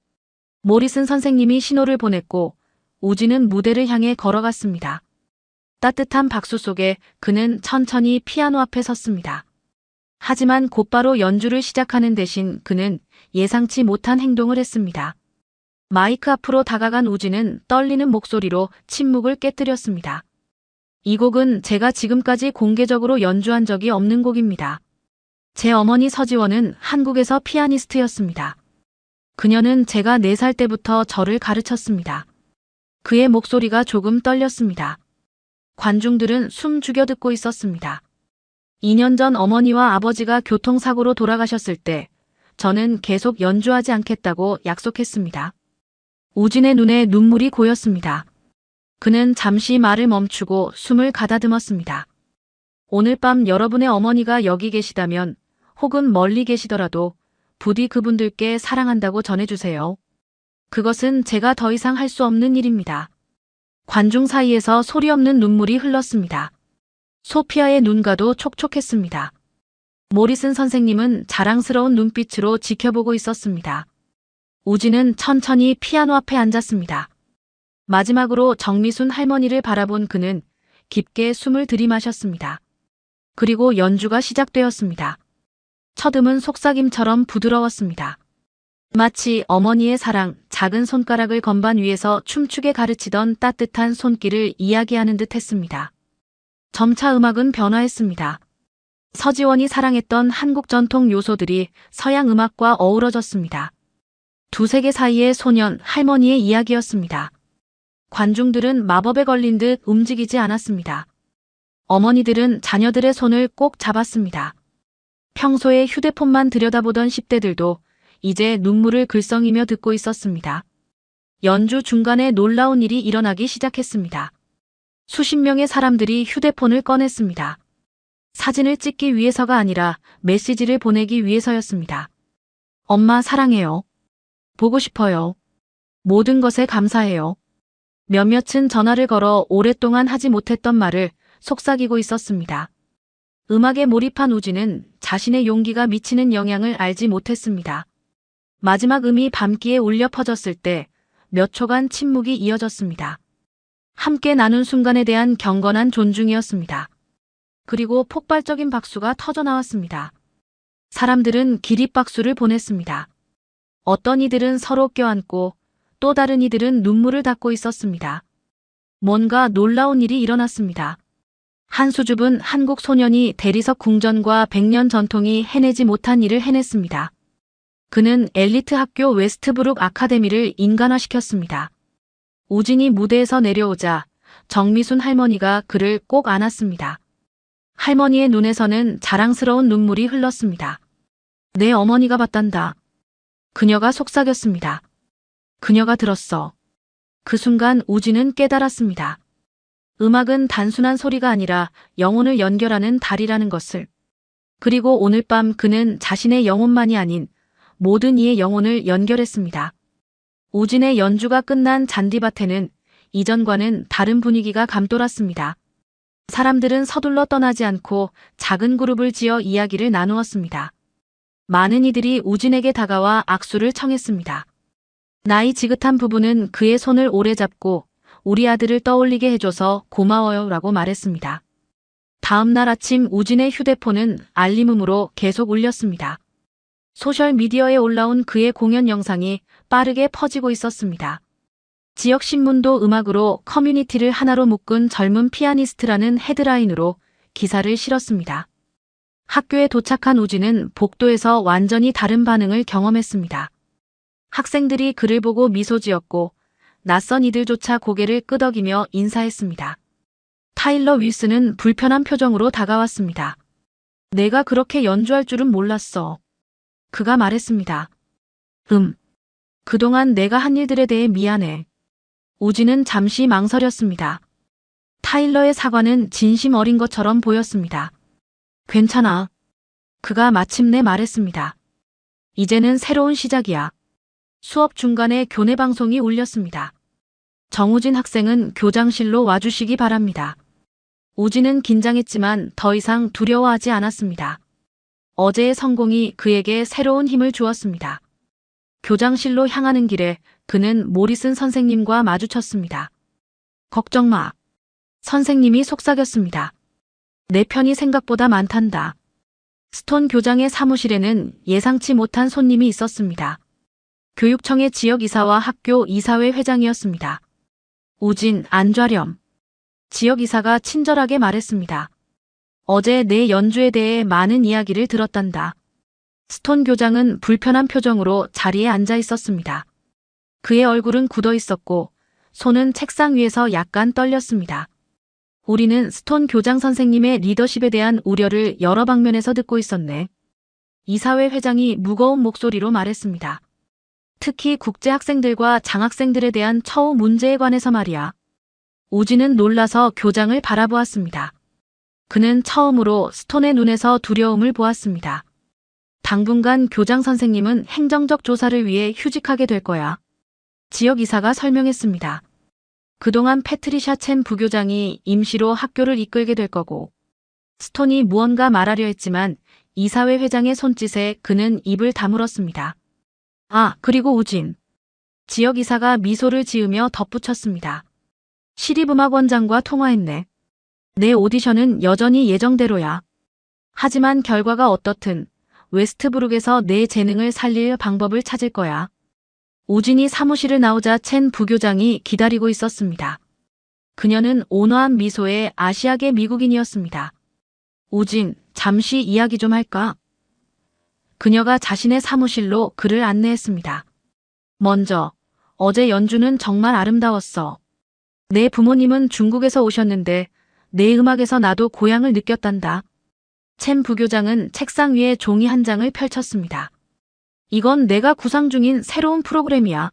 모리슨 선생님이 신호를 보냈고 우진은 무대를 향해 걸어갔습니다. 따뜻한 박수 속에 그는 천천히 피아노 앞에 섰습니다. 하지만 곧바로 연주를 시작하는 대신 그는 예상치 못한 행동을 했습니다. 마이크 앞으로 다가간 우진은 떨리는 목소리로 침묵을 깨뜨렸습니다. 이 곡은 제가 지금까지 공개적으로 연주한 적이 없는 곡입니다. 제 어머니 서지원은 한국에서 피아니스트였습니다. 그녀는 제가 4살 때부터 저를 가르쳤습니다. 그의 목소리가 조금 떨렸습니다. 관중들은 숨 죽여 듣고 있었습니다. 2년 전 어머니와 아버지가 교통사고로 돌아가셨을 때 저는 계속 연주하지 않겠다고 약속했습니다. 우진의 눈에 눈물이 고였습니다. 그는 잠시 말을 멈추고 숨을 가다듬었습니다. 오늘 밤 여러분의 어머니가 여기 계시다면 혹은 멀리 계시더라도 부디 그분들께 사랑한다고 전해주세요. 그것은 제가 더 이상 할 수 없는 일입니다. 관중 사이에서 소리 없는 눈물이 흘렀습니다. 소피아의 눈가도 촉촉했습니다. 모리슨 선생님은 자랑스러운 눈빛으로 지켜보고 있었습니다. 우진은 천천히 피아노 앞에 앉았습니다. 마지막으로 정미순 할머니를 바라본 그는 깊게 숨을 들이마셨습니다. 그리고 연주가 시작되었습니다. 첫 음은 속삭임처럼 부드러웠습니다. 마치 어머니의 사랑, 작은 손가락을 건반 위에서 춤추게 가르치던 따뜻한 손길을 이야기하는 듯 했습니다. 점차 음악은 변화했습니다. 서지원이 사랑했던 한국 전통 요소들이 서양 음악과 어우러졌습니다. 두 세계 사이의 소년, 할머니의 이야기였습니다. 관중들은 마법에 걸린 듯 움직이지 않았습니다. 어머니들은 자녀들의 손을 꼭 잡았습니다. 평소에 휴대폰만 들여다보던 10대들도 이제 눈물을 글썽이며 듣고 있었습니다. 연주 중간에 놀라운 일이 일어나기 시작했습니다. 수십 명의 사람들이 휴대폰을 꺼냈습니다. 사진을 찍기 위해서가 아니라 메시지를 보내기 위해서였습니다. 엄마 사랑해요. 보고 싶어요. 모든 것에 감사해요. 몇몇은 전화를 걸어 오랫동안 하지 못했던 말을 속삭이고 있었습니다. 음악에 몰입한 우진은 자신의 용기가 미치는 영향을 알지 못했습니다. 마지막 음이 밤기에 울려 퍼졌을 때 몇 초간 침묵이 이어졌습니다. 함께 나눈 순간에 대한 경건한 존중이었습니다. 그리고 폭발적인 박수가 터져나왔습니다. 사람들은 기립박수를 보냈습니다. 어떤 이들은 서로 껴안고 또 다른 이들은 눈물을 닦고 있었습니다. 뭔가 놀라운 일이 일어났습니다. 한 수줍은 한국 소년이 대리석 궁전과 100년 전통이 해내지 못한 일을 해냈습니다. 그는 엘리트 학교 웨스트브룩 아카데미를 인간화시켰습니다. 우진이 무대에서 내려오자 정미순 할머니가 그를 꼭 안았습니다. 할머니의 눈에서는 자랑스러운 눈물이 흘렀습니다. 내 어머니가 봤단다. 그녀가 속삭였습니다. 그녀가 들었어. 그 순간 우진은 깨달았습니다. 음악은 단순한 소리가 아니라 영혼을 연결하는 다리라는 것을. 그리고 오늘 밤 그는 자신의 영혼만이 아닌 모든 이의 영혼을 연결했습니다. 우진의 연주가 끝난 잔디밭에는 이전과는 다른 분위기가 감돌았습니다. 사람들은 서둘러 떠나지 않고 작은 그룹을 지어 이야기를 나누었습니다. 많은 이들이 우진에게 다가와 악수를 청했습니다. 나이 지긋한 부부는 그의 손을 오래 잡고 우리 아들을 떠올리게 해줘서 고마워요 라고 말했습니다. 다음 날 아침 우진의 휴대폰은 알림음으로 계속 울렸습니다. 소셜미디어에 올라온 그의 공연 영상이 빠르게 퍼지고 있었습니다. 지역 신문도 음악으로 커뮤니티를 하나로 묶은 젊은 피아니스트라는 헤드라인으로 기사를 실었습니다. 학교에 도착한 우진은 복도에서 완전히 다른 반응을 경험했습니다. 학생들이 그를 보고 미소 지었고 낯선 이들조차 고개를 끄덕이며 인사했습니다. 타일러 윌슨은 불편한 표정으로 다가왔습니다. 내가 그렇게 연주할 줄은 몰랐어. 그가 말했습니다. 그동안 내가 한 일들에 대해 미안해. 우진은 잠시 망설였습니다. 타일러의 사과는 진심 어린 것처럼 보였습니다. 괜찮아. 그가 마침내 말했습니다. 이제는 새로운 시작이야. 수업 중간에 교내 방송이 울렸습니다. 정우진 학생은 교장실로 와주시기 바랍니다. 우진은 긴장했지만 더 이상 두려워하지 않았습니다. 어제의 성공이 그에게 새로운 힘을 주었습니다. 교장실로 향하는 길에 그는 모리슨 선생님과 마주쳤습니다. 걱정 마. 선생님이 속삭였습니다. 내 편이 생각보다 많단다. 스톤 교장의 사무실에는 예상치 못한 손님이 있었습니다. 교육청의 지역이사와 학교 이사회 회장이었습니다. 우진, 안좌렴. 지역이사가 친절하게 말했습니다. 어제 내 연주에 대해 많은 이야기를 들었단다. 스톤 교장은 불편한 표정으로 자리에 앉아 있었습니다. 그의 얼굴은 굳어 있었고 손은 책상 위에서 약간 떨렸습니다. 우리는 스톤 교장 선생님의 리더십에 대한 우려를 여러 방면에서 듣고 있었네. 이사회 회장이 무거운 목소리로 말했습니다. 특히 국제 학생들과 장학생들에 대한 처우 문제에 관해서 말이야. 우진은 놀라서 교장을 바라보았습니다. 그는 처음으로 스톤의 눈에서 두려움을 보았습니다. 당분간 교장 선생님은 행정적 조사를 위해 휴직하게 될 거야. 지역이사가 설명했습니다. 그동안 패트리샤 첸 부교장이 임시로 학교를 이끌게 될 거고, 스톤이 무언가 말하려 했지만 이사회 회장의 손짓에 그는 입을 다물었습니다. 아, 그리고 우진. 지역이사가 미소를 지으며 덧붙였습니다. 시립음악원장과 통화했네. 내 오디션은 여전히 예정대로야. 하지만 결과가 어떻든 웨스트브룩에서 내 재능을 살릴 방법을 찾을 거야. 우진이 사무실을 나오자 첸 부교장이 기다리고 있었습니다. 그녀는 온화한 미소의 아시아계 미국인이었습니다. 우진, 잠시 이야기 좀 할까? 그녀가 자신의 사무실로 그를 안내했습니다. 먼저, 어제 연주는 정말 아름다웠어. 내 부모님은 중국에서 오셨는데 내 음악에서 나도 고향을 느꼈단다. 첸 부교장은 책상 위에 종이 한 장을 펼쳤습니다. 이건 내가 구상 중인 새로운 프로그램이야.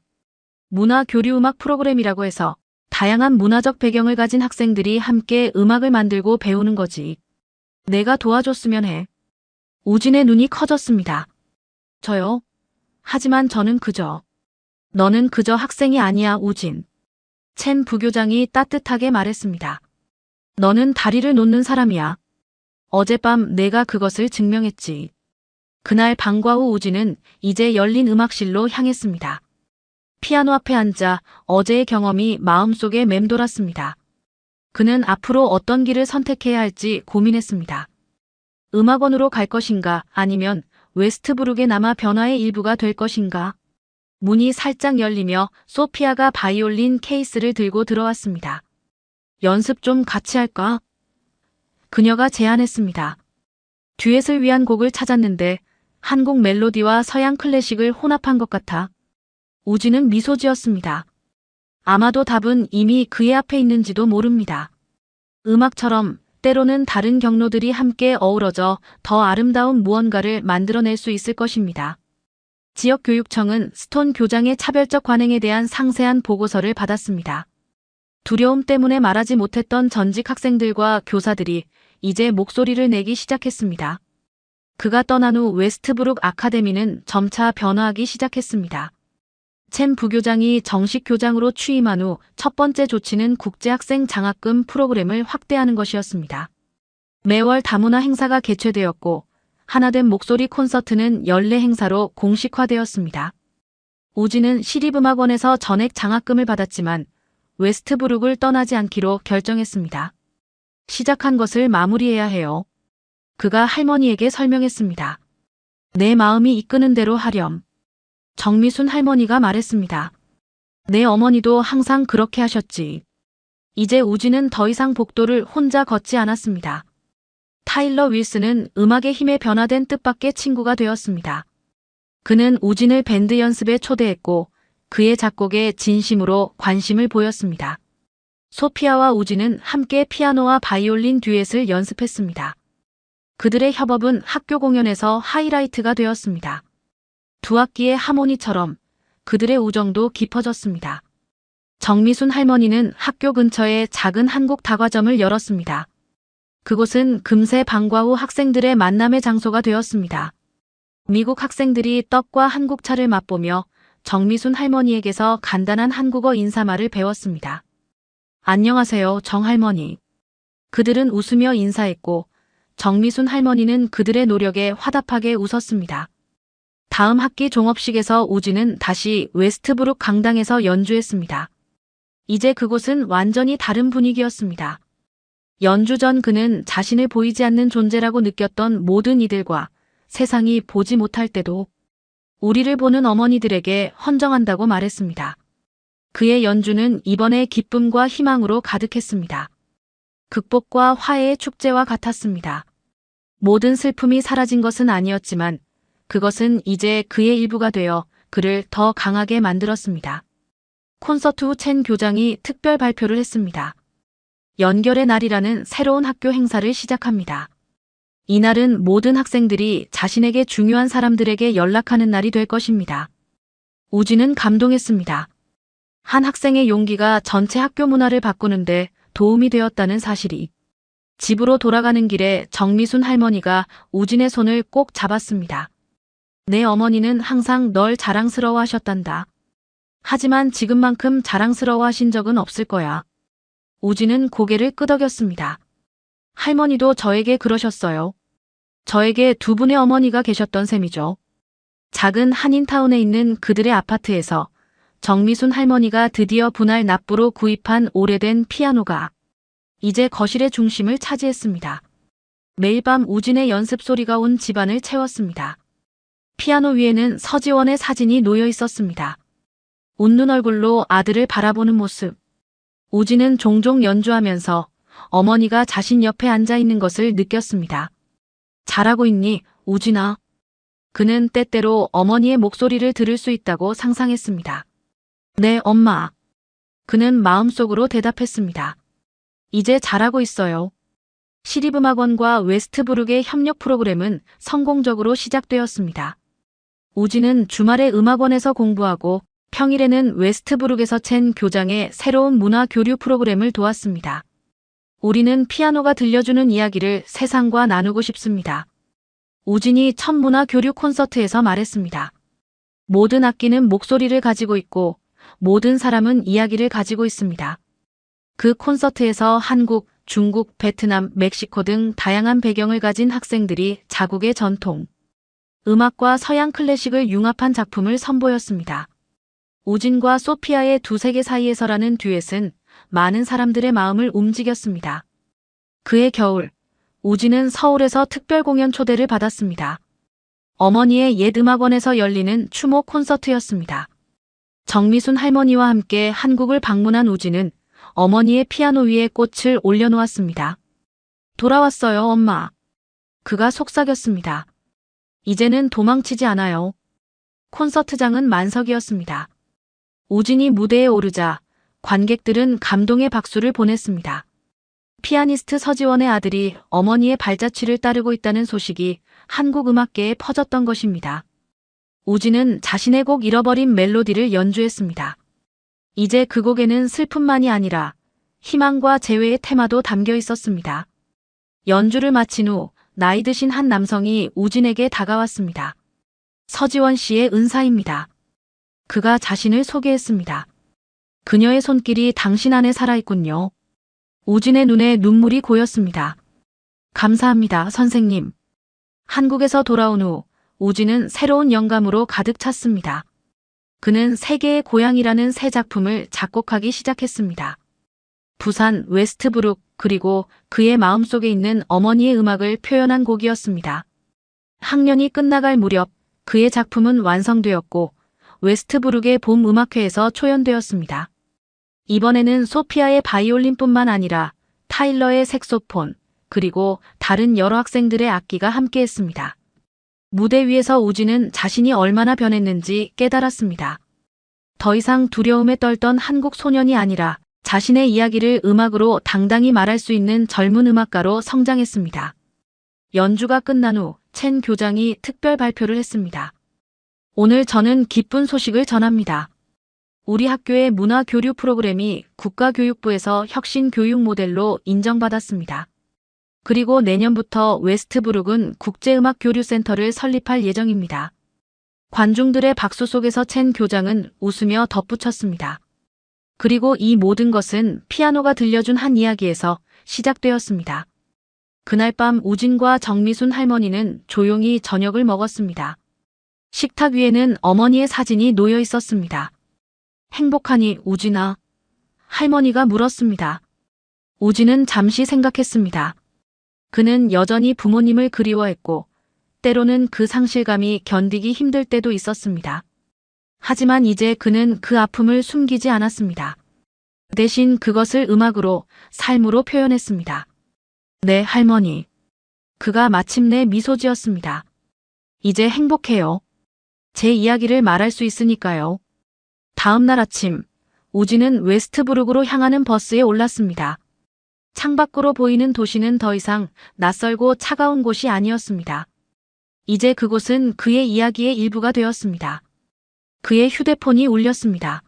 문화교류음악 프로그램이라고 해서 다양한 문화적 배경을 가진 학생들이 함께 음악을 만들고 배우는 거지. 내가 도와줬으면 해. 우진의 눈이 커졌습니다. 저요? 하지만 저는 너는 그저 학생이 아니야, 우진. 첸 부교장이 따뜻하게 말했습니다. 너는 다리를 놓는 사람이야. 어젯밤 내가 그것을 증명했지. 그날 방과 후 우진은 이제 열린 음악실로 향했습니다. 피아노 앞에 앉아 어제의 경험이 마음속에 맴돌았습니다. 그는 앞으로 어떤 길을 선택해야 할지 고민했습니다. 음악원으로 갈 것인가 아니면 웨스트브룩에 남아 변화의 일부가 될 것인가. 문이 살짝 열리며 소피아가 바이올린 케이스를 들고 들어왔습니다. 연습 좀 같이 할까? 그녀가 제안했습니다. 듀엣을 위한 곡을 찾았는데 한국 멜로디와 서양 클래식을 혼합한 것 같아. 우진은 미소 지었습니다. 아마도 답은 이미 그의 앞에 있는지도 모릅니다. 음악처럼 때로는 다른 경로들이 함께 어우러져 더 아름다운 무언가를 만들어낼 수 있을 것입니다. 지역교육청은 스톤 교장의 차별적 관행에 대한 상세한 보고서를 받았습니다. 두려움 때문에 말하지 못했던 전직 학생들과 교사들이 이제 목소리를 내기 시작했습니다. 그가 떠난 후 웨스트브룩 아카데미는 점차 변화하기 시작했습니다. 첸 부교장이 정식 교장으로 취임한 후 첫 번째 조치는 국제학생 장학금 프로그램을 확대하는 것이었습니다. 매월 다문화 행사가 개최되었고 하나된 목소리 콘서트는 연례 행사로 공식화되었습니다. 우진은 시립음악원에서 전액 장학금을 받았지만 웨스트브룩을 떠나지 않기로 결정했습니다. 시작한 것을 마무리해야 해요. 그가 할머니에게 설명했습니다. 내 마음이 이끄는 대로 하렴. 정미순 할머니가 말했습니다. 내 어머니도 항상 그렇게 하셨지. 이제 우진은 더 이상 복도를 혼자 걷지 않았습니다. 타일러 윌슨은 음악의 힘에 변화된 뜻밖의 친구가 되었습니다. 그는 우진을 밴드 연습에 초대했고 그의 작곡에 진심으로 관심을 보였습니다. 소피아와 우진은 함께 피아노와 바이올린 듀엣을 연습했습니다. 그들의 협업은 학교 공연에서 하이라이트가 되었습니다. 두 악기의 하모니처럼 그들의 우정도 깊어졌습니다. 정미순 할머니는 학교 근처에 작은 한국 다과점을 열었습니다. 그곳은 금세 방과 후 학생들의 만남의 장소가 되었습니다. 미국 학생들이 떡과 한국차를 맛보며 정미순 할머니에게서 간단한 한국어 인사말을 배웠습니다. 안녕하세요, 정 할머니. 그들은 웃으며 인사했고 정미순 할머니는 그들의 노력에 화답하게 웃었습니다. 다음 학기 종업식에서 우진은 다시 웨스트브룩 강당에서 연주했습니다. 이제 그곳은 완전히 다른 분위기였습니다. 연주 전 그는 자신을 보이지 않는 존재라고 느꼈던 모든 이들과 세상이 보지 못할 때도 우리를 보는 어머니들에게 헌정한다고 말했습니다. 그의 연주는 이번에 기쁨과 희망으로 가득했습니다. 극복과 화해의 축제와 같았습니다. 모든 슬픔이 사라진 것은 아니었지만 그것은 이제 그의 일부가 되어 그를 더 강하게 만들었습니다. 콘서트 후 첸 교장이 특별 발표를 했습니다. 연결의 날이라는 새로운 학교 행사를 시작합니다. 이날은 모든 학생들이 자신에게 중요한 사람들에게 연락하는 날이 될 것입니다. 우진은 감동했습니다. 한 학생의 용기가 전체 학교 문화를 바꾸는데 도움이 되었다는 사실이. 집으로 돌아가는 길에 정미순 할머니가 우진의 손을 꼭 잡았습니다. 내 어머니는 항상 널 자랑스러워 하셨단다. 하지만 지금만큼 자랑스러워 하신 적은 없을 거야. 우진은 고개를 끄덕였습니다. 할머니도 저에게 그러셨어요. 저에게 두 분의 어머니가 계셨던 셈이죠. 작은 한인타운에 있는 그들의 아파트에서 정미순 할머니가 드디어 분할 납부로 구입한 오래된 피아노가 이제 거실의 중심을 차지했습니다. 매일 밤 우진의 연습 소리가 온 집안을 채웠습니다. 피아노 위에는 서지원의 사진이 놓여 있었습니다. 웃는 얼굴로 아들을 바라보는 모습. 우진은 종종 연주하면서 어머니가 자신 옆에 앉아 있는 것을 느꼈습니다. 잘하고 있니, 우진아? 그는 때때로 어머니의 목소리를 들을 수 있다고 상상했습니다. 네, 엄마. 그는 마음속으로 대답했습니다. 이제 잘하고 있어요. 시립음악원과 웨스트브룩의 협력 프로그램은 성공적으로 시작되었습니다. 우진은 주말에 음악원에서 공부하고 평일에는 웨스트브룩에서 첸 교장의 새로운 문화 교류 프로그램을 도왔습니다. 우리는 피아노가 들려주는 이야기를 세상과 나누고 싶습니다. 우진이 첫 문화 교류 콘서트에서 말했습니다. 모든 악기는 목소리를 가지고 있고 모든 사람은 이야기를 가지고 있습니다. 그 콘서트에서 한국, 중국, 베트남, 멕시코 등 다양한 배경을 가진 학생들이 자국의 전통, 음악과 서양 클래식을 융합한 작품을 선보였습니다. 우진과 소피아의 두 세계 사이에서라는 듀엣은 많은 사람들의 마음을 움직였습니다. 그해 겨울, 우진은 서울에서 특별 공연 초대를 받았습니다. 어머니의 옛 음악원에서 열리는 추모 콘서트였습니다. 정미순 할머니와 함께 한국을 방문한 우진은 어머니의 피아노 위에 꽃을 올려놓았습니다. 돌아왔어요, 엄마. 그가 속삭였습니다. 이제는 도망치지 않아요. 콘서트장은 만석이었습니다. 우진이 무대에 오르자 관객들은 감동의 박수를 보냈습니다. 피아니스트 서지원의 아들이 어머니의 발자취를 따르고 있다는 소식이 한국 음악계에 퍼졌던 것입니다. 우진은 자신의 곡 잃어버린 멜로디를 연주했습니다. 이제 그 곡에는 슬픔만이 아니라 희망과 재회의 테마도 담겨 있었습니다. 연주를 마친 후 나이 드신 한 남성이 우진에게 다가왔습니다. 서지원 씨의 은사입니다. 그가 자신을 소개했습니다. 그녀의 손길이 당신 안에 살아있군요. 우진의 눈에 눈물이 고였습니다. 감사합니다, 선생님. 한국에서 돌아온 후 우진은 새로운 영감으로 가득 찼습니다. 그는 세계의 고향이라는 새 작품을 작곡하기 시작했습니다. 부산, 웨스트브룩, 그리고 그의 마음속에 있는 어머니의 음악을 표현한 곡이었습니다. 학년이 끝나갈 무렵 그의 작품은 완성되었고 웨스트브룩의 봄 음악회에서 초연되었습니다. 이번에는 소피아의 바이올린뿐만 아니라 타일러의 색소폰, 그리고 다른 여러 학생들의 악기가 함께했습니다. 무대 위에서 우진은 자신이 얼마나 변했는지 깨달았습니다. 더 이상 두려움에 떨던 한국 소년이 아니라 자신의 이야기를 음악으로 당당히 말할 수 있는 젊은 음악가로 성장했습니다. 연주가 끝난 후 첸 교장이 특별 발표를 했습니다. 오늘 저는 기쁜 소식을 전합니다. 우리 학교의 문화 교류 프로그램이 국가교육부에서 혁신 교육 모델로 인정받았습니다. 그리고 내년부터 웨스트브룩은 국제음악 교류센터를 설립할 예정입니다. 관중들의 박수 속에서 첸 교장은 웃으며 덧붙였습니다. 그리고 이 모든 것은 피아노가 들려준 한 이야기에서 시작되었습니다. 그날 밤 우진과 정미순 할머니는 조용히 저녁을 먹었습니다. 식탁 위에는 어머니의 사진이 놓여 있었습니다. 행복하니, 우진아? 할머니가 물었습니다. 우진은 잠시 생각했습니다. 그는 여전히 부모님을 그리워했고, 때로는 그 상실감이 견디기 힘들 때도 있었습니다. 하지만 이제 그는 그 아픔을 숨기지 않았습니다. 대신 그것을 음악으로, 삶으로 표현했습니다. 네, 할머니. 그가 마침내 미소 지었습니다. 이제 행복해요. 제 이야기를 말할 수 있으니까요. 다음 날 아침, 우진은 웨스트브룩으로 향하는 버스에 올랐습니다. 창밖으로 보이는 도시는 더 이상 낯설고 차가운 곳이 아니었습니다. 이제 그곳은 그의 이야기의 일부가 되었습니다. 그의 휴대폰이 울렸습니다.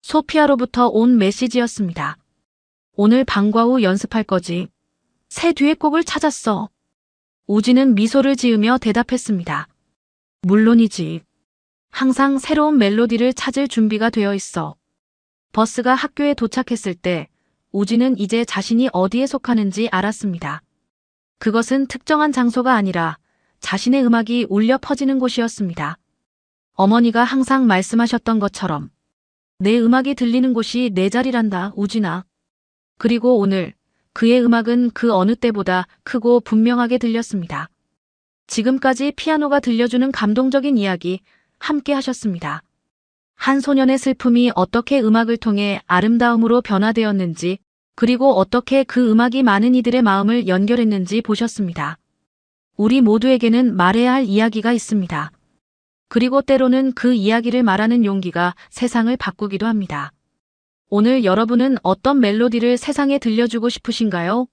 소피아로부터 온 메시지였습니다. 오늘 방과 후 연습할 거지. 새 듀엣곡을 찾았어. 우진은 미소를 지으며 대답했습니다. 물론이지. 항상 새로운 멜로디를 찾을 준비가 되어 있어. 버스가 학교에 도착했을 때 우진은 이제 자신이 어디에 속하는지 알았습니다. 그것은 특정한 장소가 아니라 자신의 음악이 울려 퍼지는 곳이었습니다. 어머니가 항상 말씀하셨던 것처럼 내 음악이 들리는 곳이 내 자리란다, 우진아. 그리고 오늘 그의 음악은 그 어느 때보다 크고 분명하게 들렸습니다. 지금까지 피아노가 들려주는 감동적인 이야기 함께 하셨습니다. 한 소년의 슬픔이 어떻게 음악을 통해 아름다움으로 변화되었는지, 그리고 어떻게 그 음악이 많은 이들의 마음을 연결했는지 보셨습니다. 우리 모두에게는 말해야 할 이야기가 있습니다. 그리고 때로는 그 이야기를 말하는 용기가 세상을 바꾸기도 합니다. 오늘 여러분은 어떤 멜로디를 세상에 들려주고 싶으신가요?